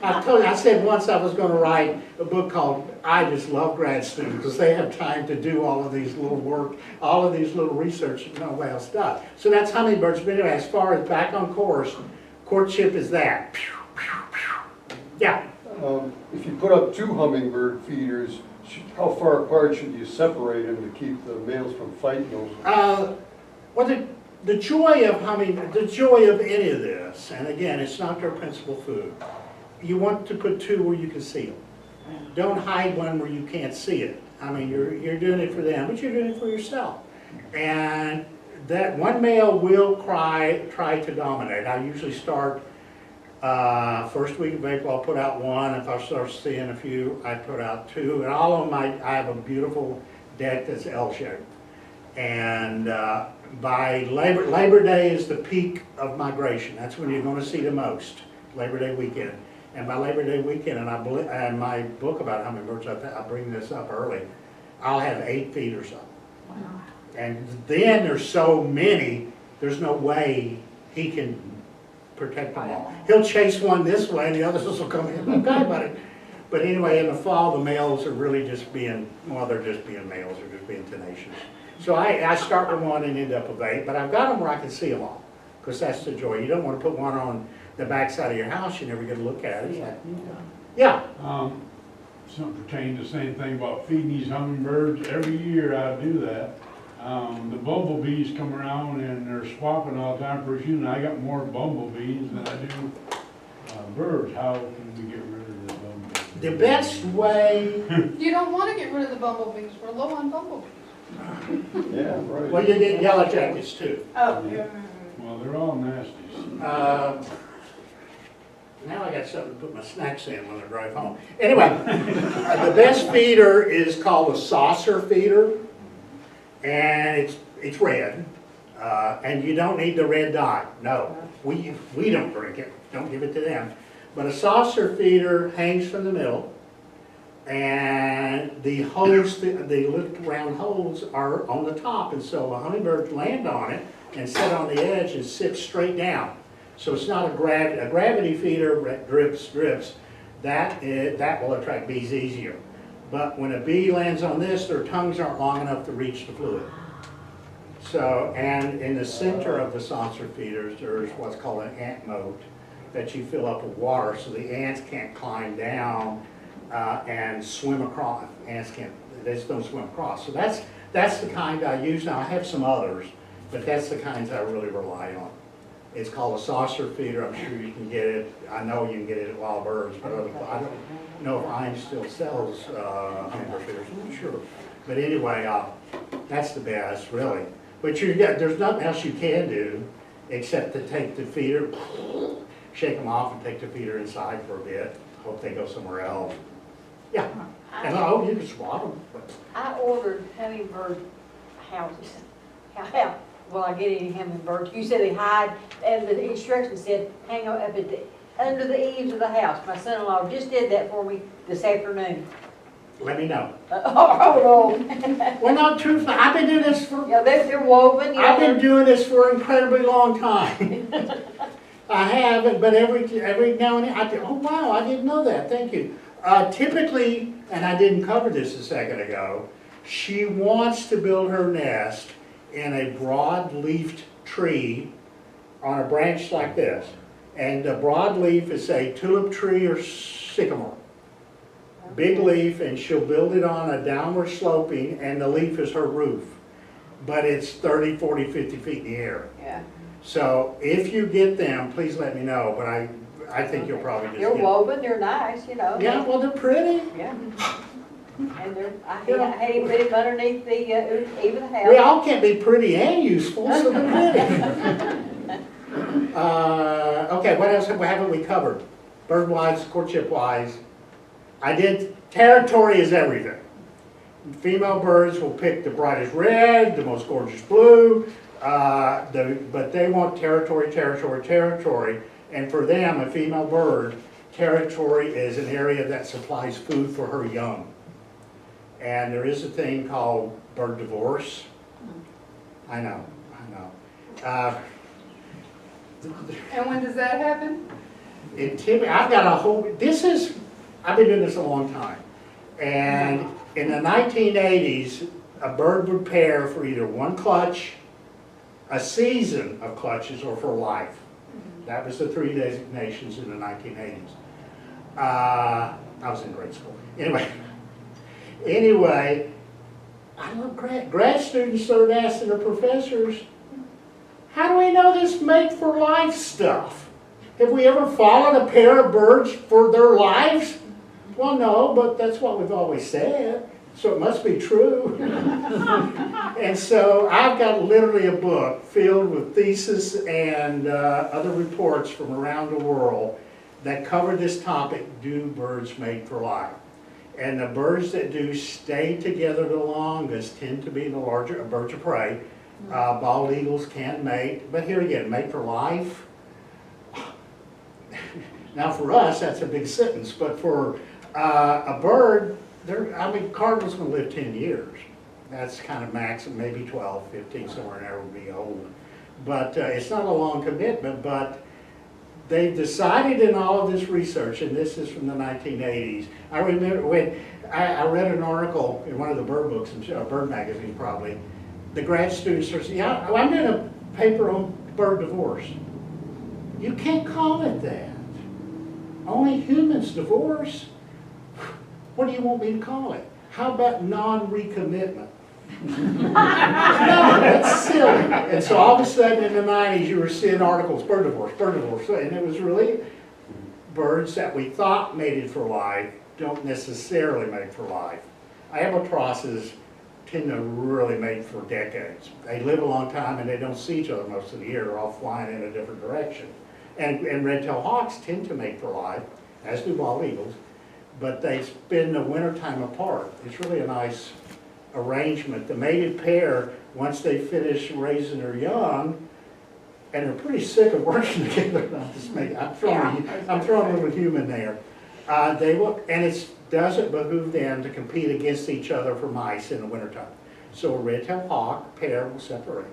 I said once I was gonna write a book called I Just Love Grad Students, because they have time to do all of these little work, all of these little research that nobody else does. So that's hummingbirds, but anyway, as far as back on course, courtship is that. Yeah. If you put up 2 hummingbird feeders, how far apart should you separate them to keep the males from fighting over? Well, the joy of any of this, and again, it's not their principal food. You want to put 2 where you can see them. Don't hide one where you can't see it. I mean, you're doing it for them, but you're doing it for yourself. And that one male will try to dominate. I usually start first week of April, I'll put out 1. If I start seeing a few, I put out 2. And all of them, I have a beautiful deck that's L-shaped. And by Labor Day is the peak of migration. That's when you're going to see the most, Labor Day weekend. And by Labor Day weekend, and my book about hummingbirds, I bring this up early, I'll have 8 feeders up. Wow. And then there's so many, there's no way he can protect them all. He'll chase one this way and the others will come in. Okay, but anyway, in the fall, the males are really just being, well, they're just being males, they're just being tenacious. So I start with 1 and end up with 8, but I've got them where I can see them all, because that's the joy. You don't want to put one on the back side of your house, you never get to look at it. Yeah. Something pertaining to the same thing about feeding these hummingbirds. Every year I do that. The bumblebees come around and they're swapping all the time. Pretty soon I got more bumblebees than I do birds. How can we get rid of the bumblebees? The best way, You don't want to get rid of the bumblebees, we're low on bumblebees. Yeah, right. well, you get yellow jackets too. Oh, yeah. Well, they're all nasties. Now I got something to put my snacks in when I drive home. Anyway, the best feeder is called a saucer feeder, and it's red, and you don't need the red dye. No, we don't drink it. Don't give it to them. But a saucer feeder hangs from the middle, and the holes, the little round holes are on the top, and so a hummingbird land on it and sit on the edge and sit straight down. So it's not a gravity feeder that drips. That will attract bees easier. But when a bee lands on this, their tongues aren't long enough to reach the fluid. So, and in the center of the saucer feeders, there's what's called an ant moat that you fill up with water so the ants can't climb down and swim across. Ants can't, they just don't swim across. So that's the kind I use. Now I have some others, but that's the kinds I really rely on. It's called a saucer feeder. I'm sure you can get it. I know you can get it at Wild Birds, but I don't know if Ein still sells hummingbird feeders. I'm not sure. But anyway, that's the best, really. But there's nothing else you can do except to take the feeder, shake them off, and take the feeder inside for a bit. Hope they go somewhere else. Yeah. And you can swap them. I ordered hummingbird houses. How will I get any hummingbirds? You said they hide, and the instructions said hang up at under the eaves of the house. My son-in-law just did that for me this afternoon. Let me know. Hold on. Well, no, truthfully, I've been doing this for. Yeah, they're woven. You know, I've been doing this for an incredibly long time. I haven't, but every now and then I think, oh wow, I didn't know that. Thank you. Typically, and I didn't cover this a second ago, she wants to build her nest in a broad-leafed tree on a branch like this. And the broadleaf is a tulip tree or sycamore. Big leaf, and she'll build it on a downward sloping, and the leaf is her roof. But it's 30, 40, 50 feet in the air. yeah. So if you get them, please let me know, but I think you'll probably just They're get woven, they're nice, you know. Yeah, well, they're pretty. Yeah. And I hate to put them underneath the eave of the house. We all can't be pretty and useful, so they're pretty. Okay, what else haven't we covered? Bird-wise, courtship-wise. I did territory is everything. Female birds will pick the brightest red, the most gorgeous blue, but they want territory, territory, territory. And for them, a female bird, territory is an area that supplies food for her young. And there is a thing called bird divorce. I know. And when does that happen? I've got a whole, I've been doing this a long time. And in the 1980s, a bird would pair for either one clutch, a season of clutches, or for life. That was the three designations in the 1980s. I was in grade school. Anyway, I love grad students started asking their professors, how do we know this mate for life stuff? Have we ever followed a pair of birds for their lives? Well, no, but that's what we've always said, so it must be true. And so I've got literally a book filled with theses and other reports from around the world that cover this topic, do birds mate for life? And the birds that do stay together the longest tend to be the larger birds of prey. Bald eagles can mate, but here again, mate for life. Now for us, that's a big sentence, but for a bird, Cardinals can live 10 years. That's kind of max, maybe 12, 15, somewhere in there would be old. But it's not a long commitment, but they've decided in all of this research, and this is from the 1980s. I remember when I read an article in one of the bird books, bird magazine probably, the grad students are saying, yeah, I'm doing a paper on bird divorce. You can't call it that. Only humans divorce. What do you want me to call it? How about non-recommitment? No, that's silly. And so all of a sudden in the 90s you were seeing articles, bird divorce, and it was really birds that we thought mated for life don't necessarily mate for life. Albatrosses tend to really mate for decades. They live a long time and they don't see each other most of the year. They're all flying in a different direction. And red-tailed hawks tend to mate for life, as do bald eagles, but they spend the wintertime apart. It's really a nice arrangement. The mated pair, once they finish raising their young, and they're pretty sick of working together. I'm throwing a little human there. They will, and it doesn't behoove them to compete against each other for mice in the wintertime. So a red-tailed hawk pair will separate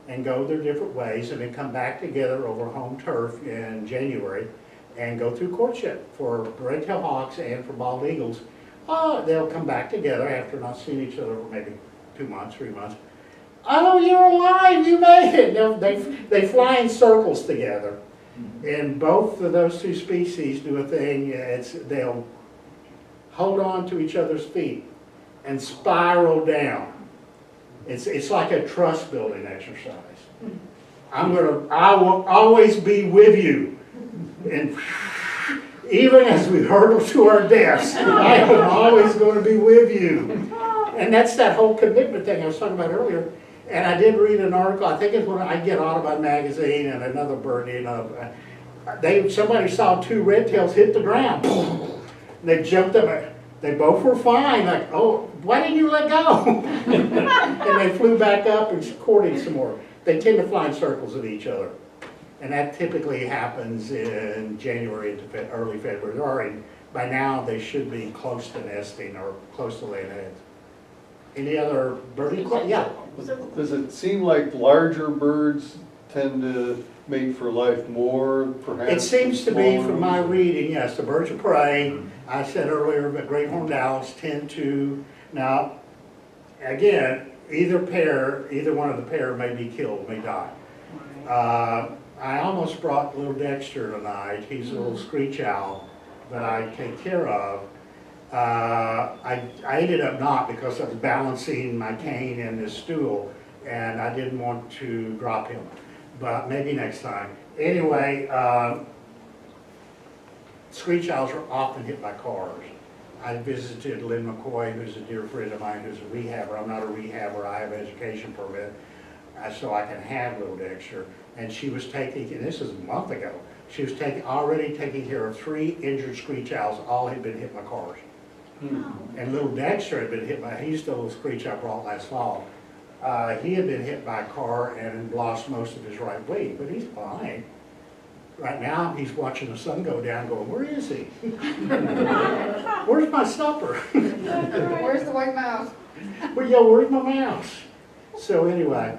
and go their different ways and then come back together over home turf in January and go through courtship for red-tailed hawks and for bald eagles. They'll come back together after not seeing each other for maybe 2 months, 3 months. Oh, you're alive, you made it. They fly in circles together. And both of those two species do a thing, they'll hold on to each other's feet and spiral down. It's like a trust building exercise. I will always be with you. And even as we hurtle to our deaths, I am always going to be with you. And that's that whole commitment thing I was talking about earlier. And I did read an article, I think it's when I get Audubon magazine and another bird, somebody saw two red tails hit the ground. They jumped up. They both were fine, like, oh, why didn't you let go? And they flew back up and courted some more. They tend to fly in circles at each other. And that typically happens in January into early February. By now, they should be close to nesting or close to laying eggs. Any other birding questions? Yeah. Does it seem like larger birds tend to mate for life more, perhaps? It seems to be, from my reading, yes, the birds of prey. I said earlier that great horned owls tend to, now, again, either one of the pair may be killed, may die. I almost brought little Dexter tonight. He's a little screech owl that I take care of. I ended up not, because I was balancing my cane in this stool and I didn't want to drop him, but maybe next time. Anyway, screech owls are often hit by cars. I visited Lynn McCoy, who's a dear friend of mine, who's a rehabber. I'm not a rehabber, I have an education permit, so I can have little Dexter. And she was taking, and this is a month ago, she was already taking care of 3 injured screech owls, all had been hit by cars. And little Dexter had been hit by, he's the little screech I brought last fall. He had been hit by a car and lost most of his right wing, but he's fine. Right now, he's watching the sun go down going, where is he? Where's my supper? Where's the white mouse? Well, yeah, where's my mouse? So anyway,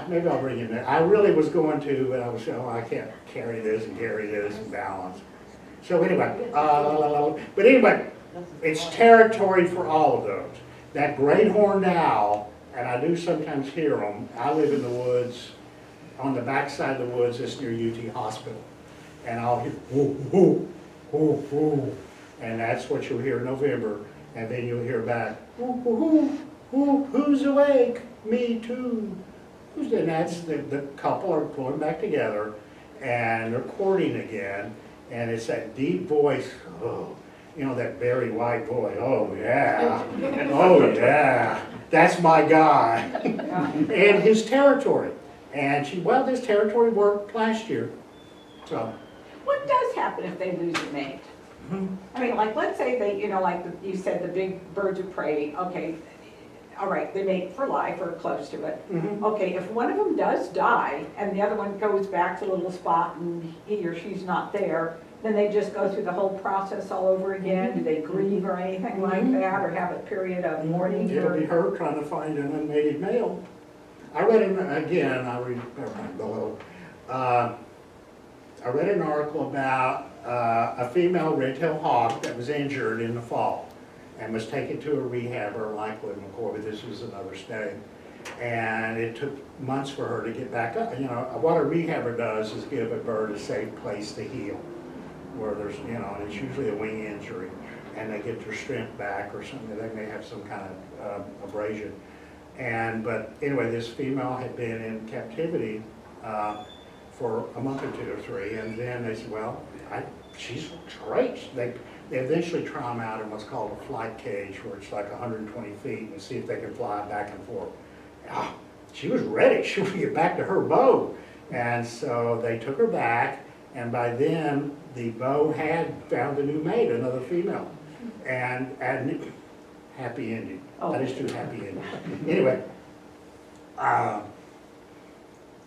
maybe I'll bring him in. I really was going to, but I was, I can't carry this and balance. So anyway, but anyway, it's territory for all of those. That great horned owl, and I do sometimes hear them. I live in the woods, on the backside of the woods, it's near UT Hospital. And I'll hear, whoo, whoo, whoo, whoo. And that's what you'll hear in November. And then you'll hear back, whoo, whoo, whoo, who's awake? Me too. And that's the couple are going back together and they're courting again. And it's that deep voice, oh, you know, that very white voice, oh yeah, oh yeah, that's my guy. And his territory. And she, well, this territory worked last year. So. What does happen if they lose a mate? I mean, like, let's say they, you know, like you said, the big birds of prey, okay, all right, they mate for life or close to it. Okay, if one of them does die and the other one goes back to the little spot and he or she's not there, then they just go through the whole process all over again? Do they grieve or anything like that, or have a period of mourning? It'll be her trying to find an unmated male. I read an, again, I read an article about a female red-tailed hawk that was injured in the fall and was taken to a rehabber like Lyn McCoy, but this was another state. And it took months for her to get back up. You know, what a rehabber does is give a bird a safe place to heal, where there's, you know, and it's usually a wing injury, and they get their strength back or something. They may have some kind of abrasion. But anyway, this female had been in captivity for a month or two or three, and then they said, well, she's great. They eventually try them out in what's called a flight cage, where it's like 120 feet, and see if they can fly back and forth. She was ready. She would get back to her bow. And so they took her back, and by then the bow had found a new mate, another female. And happy ending. Oh. That is too happy ending. Anyway,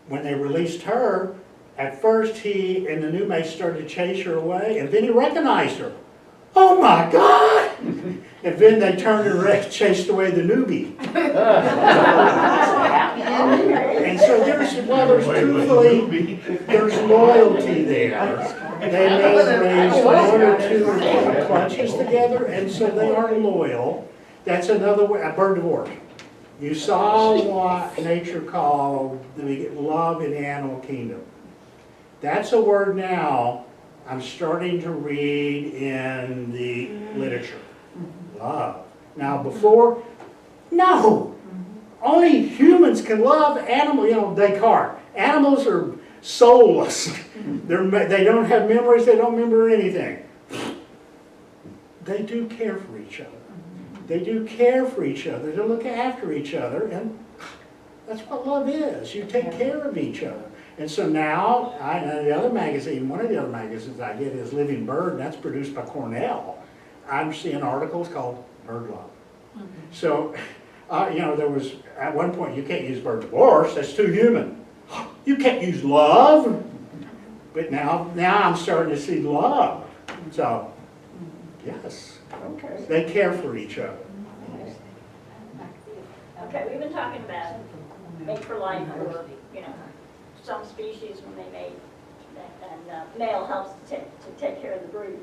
when they released her, at first he and the new mate started to chase her away, and then he recognized her. Oh my God! And then they turned and chased away the newbie. And so truthfully, there's loyalty there. They may raise one or two clutches together, and so they are loyal. That's another way, a bird divorce. You saw what nature called the love in the animal kingdom. That's a word now I'm starting to read in the literature. Love. Now before, no. Only humans can love animals. You know, Descartes. Animals are soulless. They don't have memories. They don't remember anything. They do care for each other. They do care for each other. They look after each other. And that's what love is. You take care of each other. And so now, the other magazine, one of the other magazines I get is Living Bird, and that's produced by Cornell. I'm seeing articles called Bird Love. So, you know, there was, at one point, you can't use bird divorce, that's too human. You can't use love. But now I'm starting to see love. So, yes, Okay. they care for each other. Okay, we've been talking about mate for life, or, you know, some species when they mate, and male helps to take care of the brood.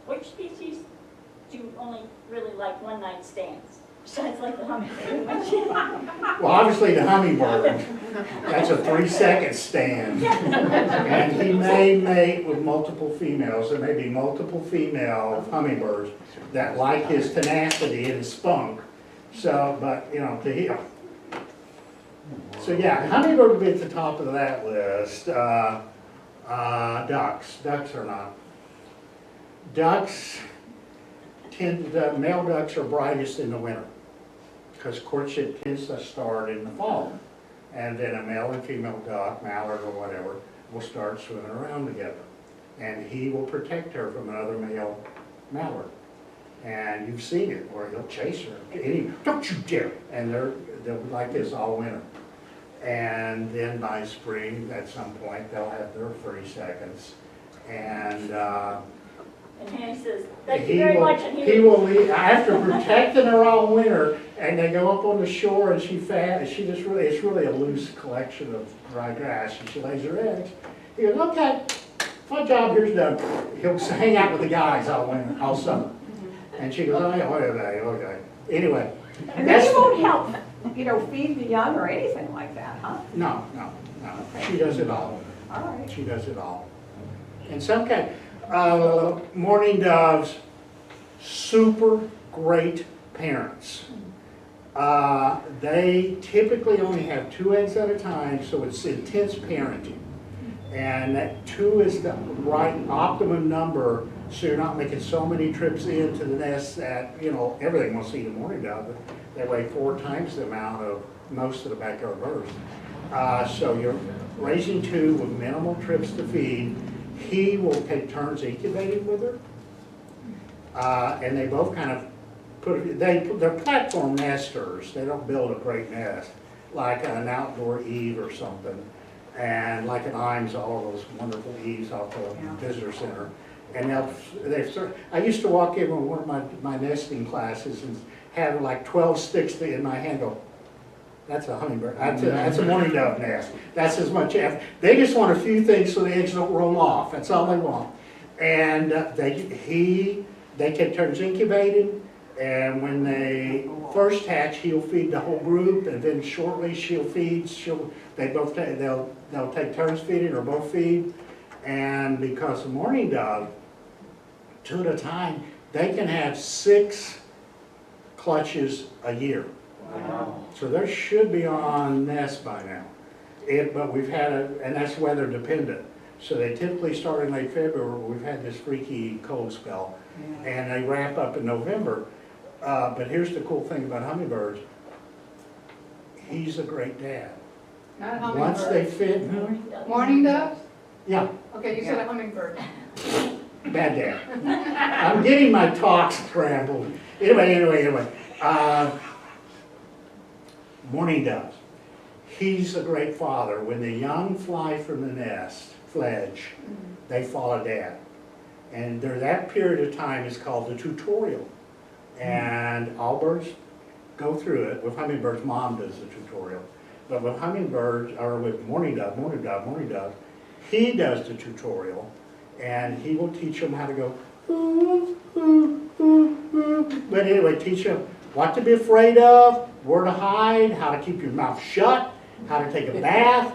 Which species do you only really like one night stands? Besides like the hummingbird. Well, obviously the hummingbird, that's a 3-second stand. And he may mate with multiple females. There may be multiple female hummingbirds that like his tenacity and his spunk. So, but, you know, to him. So yeah, hummingbird would be at the top of that list. Ducks are not. Ducks male ducks are brightest in the winter because courtship tends to start in the fall. And then a male and female duck, mallard or whatever, will start swimming around together. And he will protect her from another male mallard. And you've seen it, or he'll chase her, don't you dare, and they'll be like this all winter. And then by spring, at some point, they'll have their 30 seconds. And And Hanny says, thank you he very will, much, and he will leave, after protecting her all winter, and they go up on the shore and she just really, it's really a loose collection of dry grass, and she lays her eggs. He goes, okay, my job here's done. He'll hang out with the guys all winter, all summer. And she goes, oh, yeah, okay. Anyway. And then you won't help, feed the young or anything like that, huh? No. She does it all. All right. She does it all. In some case, mourning doves, super great parents. They typically only have 2 eggs at a time, so it's intense parenting. And that 2 is the right optimum number, so you're not making so many trips into the nest that, everything wants to eat a mourning dove, but they weigh 4 times the amount of most of the backyard birds. So you're raising 2 with minimal trips to feed. He will take turns incubating with her. And they both kind of they're platform nesters. They don't build a great nest, like an outdoor eave or something. And like an Imes, all those wonderful eaves off the visitor center. And I used to walk in with one of my nesting classes and have like 12 sticks in my hand, go, that's a hummingbird, that's a mourning dove nest. That's as much effort. They just want a few things so the eggs don't roll off, that's all they want. And they take turns incubating, and when they first hatch, he'll feed the whole group, and then shortly they'll take turns feeding or both feed. And because the mourning dove, 2 at a time, they can have 6 clutches a year. Wow. So they should be on nest by now. But we've had and that's weather dependent. So they typically start in late February. We've had this freaky cold spell, and they wrap up in November. But here's the cool thing about hummingbirds. He's a great dad. Not a hummingbird. Once they fit, Morning doves? yeah, Okay, you said a hummingbird. bad dad. I'm getting my talks scrambled. Anyway. Mourning doves. He's a great father. When the young fly from the nest, fledge, they follow dad. And that period of time is called the tutorial. And all birds go through it. With hummingbirds, mom does the tutorial. But with hummingbirds, or with mourning dove, he does the tutorial. And he will teach them how to go, ooh, ooh, ooh, ooh. But anyway, teach them what to be afraid of, where to hide, how to keep your mouth shut, how to take a bath,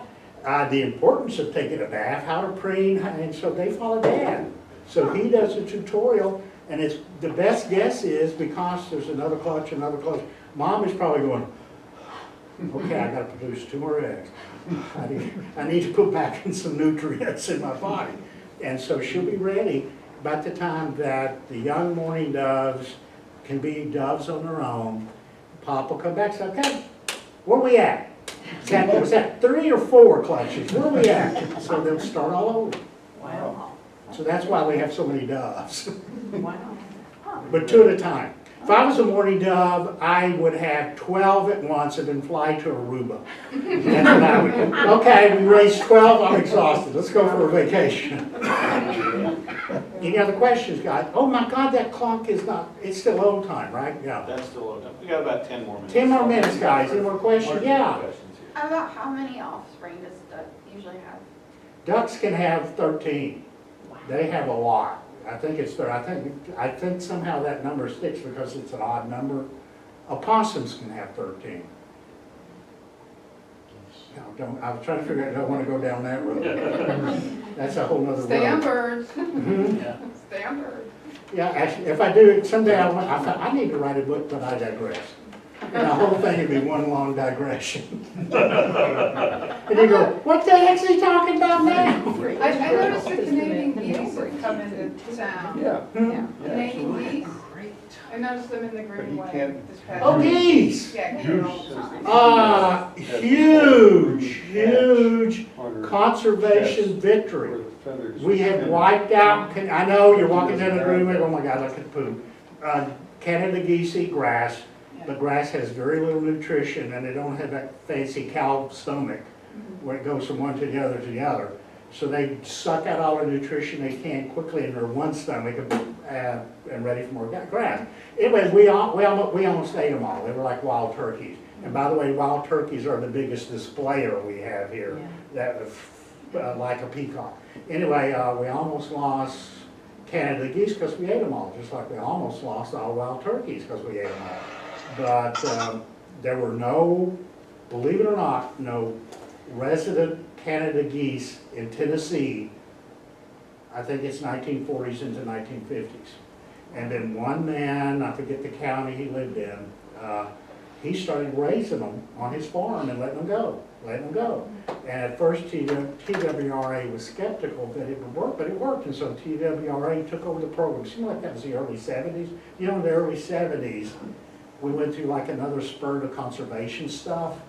the importance of taking a bath, how to preen, and so they follow dad. So he does a tutorial, and it's the best guess is because there's another clutch, mom is probably going, okay, I gotta produce 2 more eggs. I need to put back in some nutrients in my body. And so she'll be ready about the time that the young mourning doves can be doves on their own. Pop will come back and say, okay, where we at? Was that 3 or 4 clutches? Where we at? So they'll start all over. Wow. So that's why we have so many doves. Wow. But 2 at a time. If I was a mourning dove, I would have 12 at once and then fly to Aruba. That's what I would do. Okay, we raised 12, I'm exhausted. Let's go for a vacation. Any other questions, guys? Oh my God, that clock is not, it's still old time, right? Yeah. That's still low time. We got about 10 more minutes. 10 more minutes, guys. Any more questions? Yeah. About how many offspring does a duck usually have? Ducks can have 13. They have a lot. I think it's there. I think somehow that number sticks because it's an odd number. Opossums can have 13. No, I was trying to figure out, I don't want to go down that road. That's a whole nother road. Stay on birds. Yeah. Stay on birds. Yeah, actually, if I do it someday, I need to write a book, but I digress. And the whole thing would be one long digression. And you go, what the heck's he talking about now? I noticed the Canadian geese have come into town. Yeah. Canadian geese. I noticed them in the Greenway can't- this past. Oh, geese! Yeah, came all the time. Huge conservation victory. We have wiped out, I know you're walking down the room and oh my God, look at poop. Canada geese eat grass, but grass has very little nutrition, and they don't have that fancy cow stomach where it goes from one to the other to the other. So they suck out all the nutrition they can quickly in their one stomach and ready for more grass. Anyway, we almost ate them all. They were like wild turkeys. And by the way, wild turkeys are the biggest displayer we have here, that like a peacock. Anyway, we almost lost Canada geese because we ate them all, just like we almost lost all wild turkeys because we ate them all. But there were no, believe it or not, no resident Canada geese in Tennessee. I think it's 1940s into 1950s. And then one man, I forget the county he lived in, he started raising them on his farm and letting them go. And at first TWRA was skeptical that it would work, but it worked. And so TWRA took over the program. It seemed like that was the early 70s. You know, in the early 70s, we went through like another spurt of conservation stuff,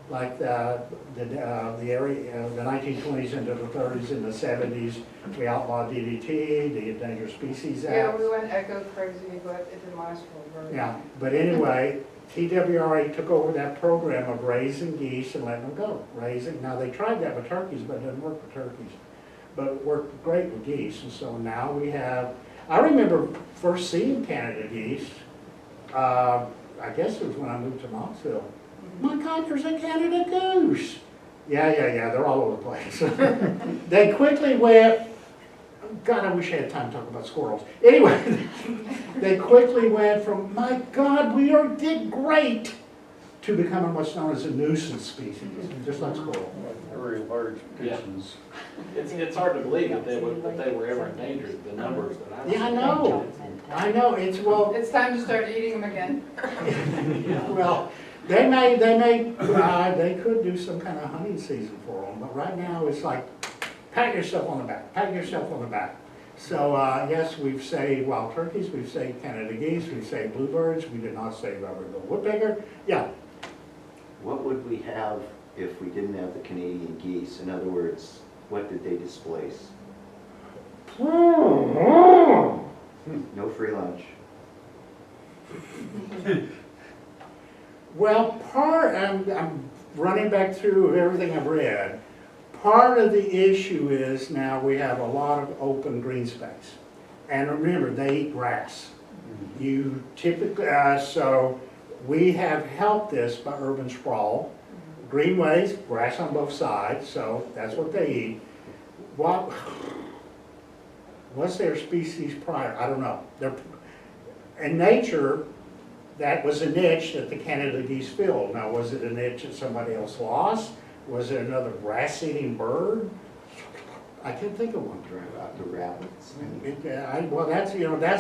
like the area, the 1920s into the 30s and the 70s. We outlawed DDT, the Endangered Species Act. Yeah, we went echo crazy, but it didn't last for very long. Yeah, but anyway, TWRA took over that program of raising geese and letting them go. Now they tried that with turkeys, but it didn't work with turkeys. But it worked great with geese, and so now we have, I remember first seeing Canada geese, I guess it was when I moved to Knoxville. My God, there's a Canada goose. Yeah, they're all over the place. They quickly went, God, I wish I had time to talk about squirrels. Anyway, they quickly went from, my God, did great, to becoming what's known as a nuisance species, just like squirrel. Very large pigeons. It's hard to believe that they were ever endangered, the numbers that I've seen. Yeah, I know, It's time to start eating them again. well, they could do some kind of hunting season for them, but right now it's like, pat yourself on the back. So, yes, we've saved wild turkeys, we've saved Canada geese, we've saved bluebirds, we did not save rubber-billed woodpecker. Yeah. What would we have if we didn't have the Canadian geese? In other words, what did they displace? No free lunch. Well, I'm running back through everything I've read. Part of the issue is now we have a lot of open green space. And remember, they eat grass. You typically, so we have helped this by urban sprawl. Greenways, grass on both sides, so that's what they eat. What was their species prior? I don't know. In nature, that was a niche that the Canada geese filled. Now, was it a niche that somebody else lost? Was it another grass-eating bird? I can't think of one. The rabbits. Well, that's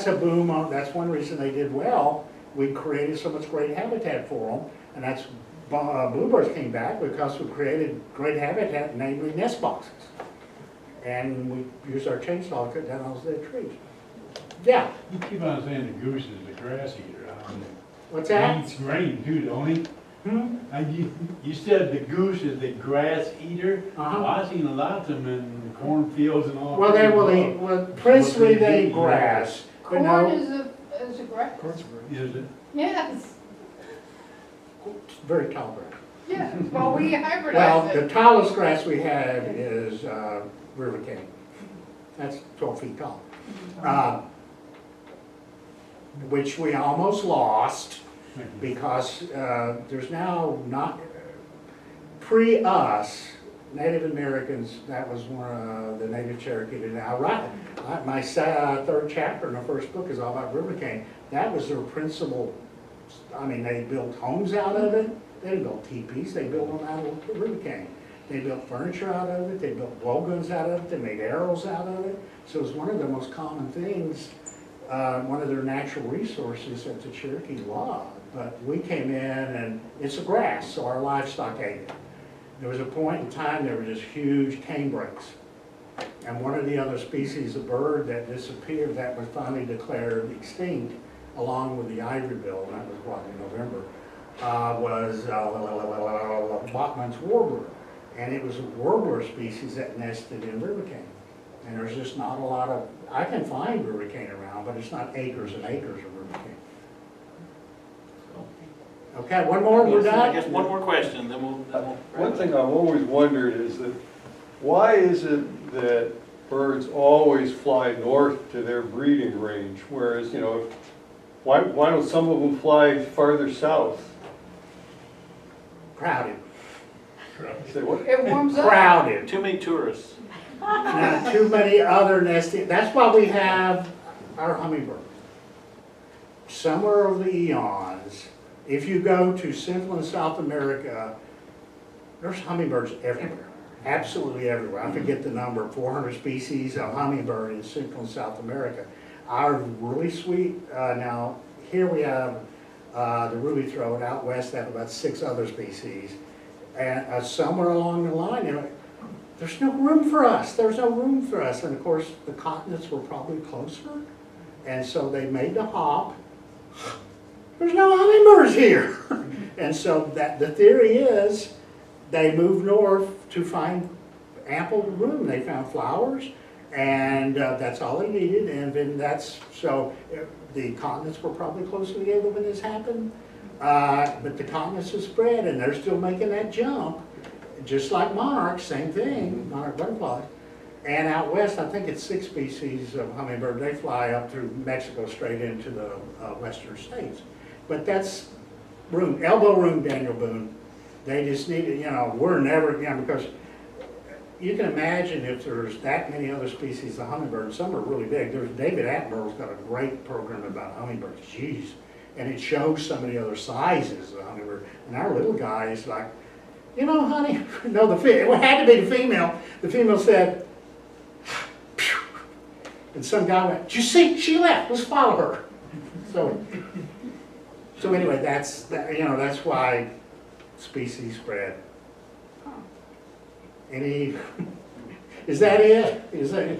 a boom. That's one reason they did well. We created so much great habitat for them, and that's bluebirds came back because we created great habitat, namely nest boxes, and we used our chainsaw to cut down all those dead trees. Yeah. You keep on saying the goose is the grass eater. What's that? He eats grain too, don't he? You said the goose is the grass eater. Well, I've seen a lot of them in cornfields and all. Well, principally they eat grass. Corn is a grass. Is it? Yes. Very tall grass. Yeah. Well, we hybridize Well, it. the tallest grass we have is river cane. That's 12 feet tall. Which we almost lost because there's now not, pre-us, Native Americans, that was one of the Native Cherokee. Now, my third chapter in the first book is all about river cane. That was their principal, they built homes out of it. They built teepees, they built them out of river cane. They built furniture out of it, they built blowguns out of it, they made arrows out of it. So it was one of the most common things, one of their natural resources that the Cherokee loved. But we came in and it's a grass, so our livestock ate it. There was a point in time there were just huge cane breaks. And one of the other species of bird that disappeared, that was finally declared extinct, along with the ivory bill, and that was what, in November, was Bachman's warbler. And it was a warbler species that nested in river cane. And there's just not a lot of, I can find river cane around, but it's not acres and acres of river cane. Okay, one more, we're I done? guess one more question, then we'll. One thing I've always wondered is that, why is it that birds always fly north to their breeding range, whereas, why don't some of them fly farther south? Crowded. Say what? It warms up. Crowded. Too many tourists. Not too many other nesting, that's why we have our hummingbird. Somewhere over the eons, if you go to Central and South America, there's hummingbirds everywhere, absolutely everywhere. I forget the number, 400 species of hummingbird in Central and South America. Our really sweet, now here we have the ruby-throat, out west they have about 6 other species. And somewhere along the line, there's no room for us, there's no room for us. And of course, the continents were probably closer, and so they made the hop. There's no hummingbirds here. And so the theory is they moved north to find ample room. They found flowers, and that's all they needed. And then so the continents were probably closer together when this happened. But the continents have spread, and they're still making that jump, just like monarchs, same thing, monarch butterflies. And out west, I think it's 6 species of hummingbird. They fly up through Mexico straight into the western states. But that's room, elbow room, Daniel Boone. They just need it, we're never, because you can imagine if there's that many other species of hummingbirds, some are really big. David Attenborough's got a great program about hummingbirds, jeez. And it shows some of the other sizes of hummingbird. And our little guy is like, honey, no, it had to be the female. The female said, phew. And some guy went, did you see, she left, let's follow her. So anyway, that's why species spread. Is that it? Is that, we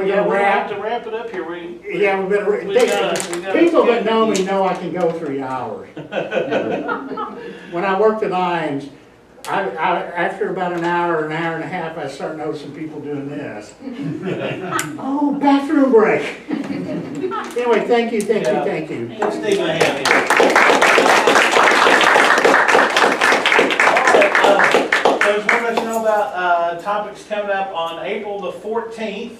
Yeah, gonna we wrap? have to wrap it up here. Yeah, we better, we gotta people that schedule know me these. know I can go 3 hours. When I worked at Imes, after about an hour and a half, I start noticing people doing this. Oh, bathroom break. Anyway, thank you. Give Steve a hand here. So just want to let you know about topics coming up on April the 14th.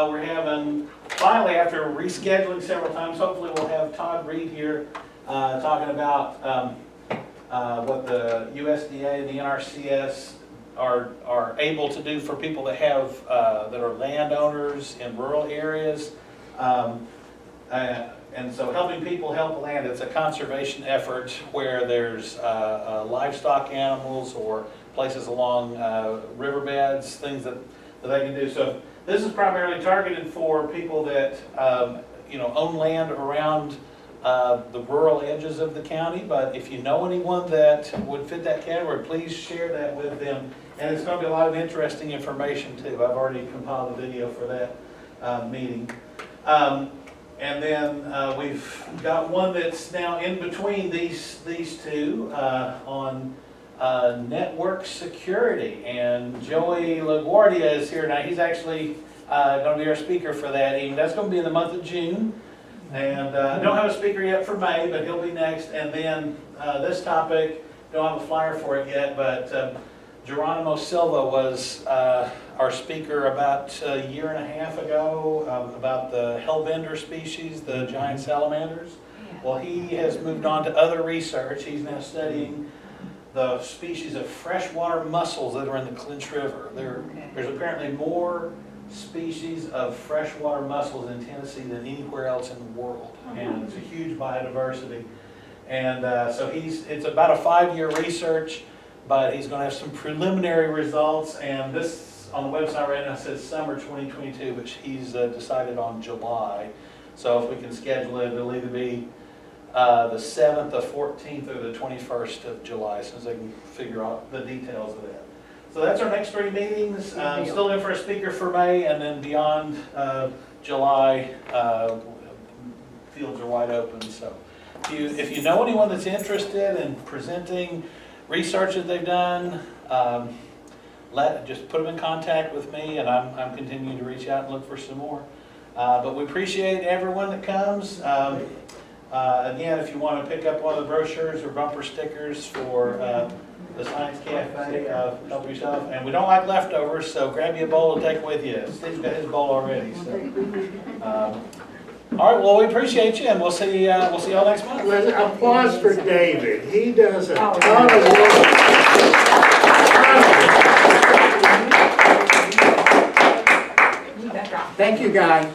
We're having, finally, after rescheduling several times, hopefully we'll have Todd Reed here talking about what the USDA and the NRCS are able to do for people that have that are landowners in rural areas. And so helping people help land, it's a conservation effort where there's livestock animals or places along riverbeds, things that they can do. So this is primarily targeted for people that own land around the rural edges of the county. But if you know anyone that would fit that category, please share that with them. And it's going to be a lot of interesting information too. I've already compiled a video for that meeting. And then we've got one that's now in between these two on network security. And Joey LaGuardia is here now. He's actually going to be our speaker for that evening. That's going to be in the month of June. And I don't have a speaker yet for May, but he'll be next. And then this topic, don't have a flyer for it yet, but Geronimo Silva was our speaker about a year and a half ago about the hellbender species, the giant salamanders. Well, he has moved on to other research. He's now studying the species of freshwater mussels that are in the Clinch River. There's apparently more species of freshwater mussels in Tennessee than anywhere else in the world. And it's a huge biodiversity. And so it's about a 5-year research, but he's going to have some preliminary results. And this on the website right now says summer 2022, but he's decided on July. So if we can schedule it, it'll either be the 7th, the 14th, or the 21st of July, as soon as I can figure out the details of that. So that's our next 3 meetings. Still in for a speaker for May, and then beyond July, fields are wide open. So if you know anyone that's interested in presenting research that they've done, just put them in contact with me, and I'm continuing to reach out and look for some more. But we appreciate everyone that comes. Again, if you want to pick up one of the brochures or bumper stickers for the Science Cafe, help yourself. And we don't like leftovers, so grab you a bowl to take with you. Steve's got his bowl already. So. All right, well, we appreciate you, and we'll see y'all next month. Applause for David. He does a Oh, ton of work. Thank you, guys.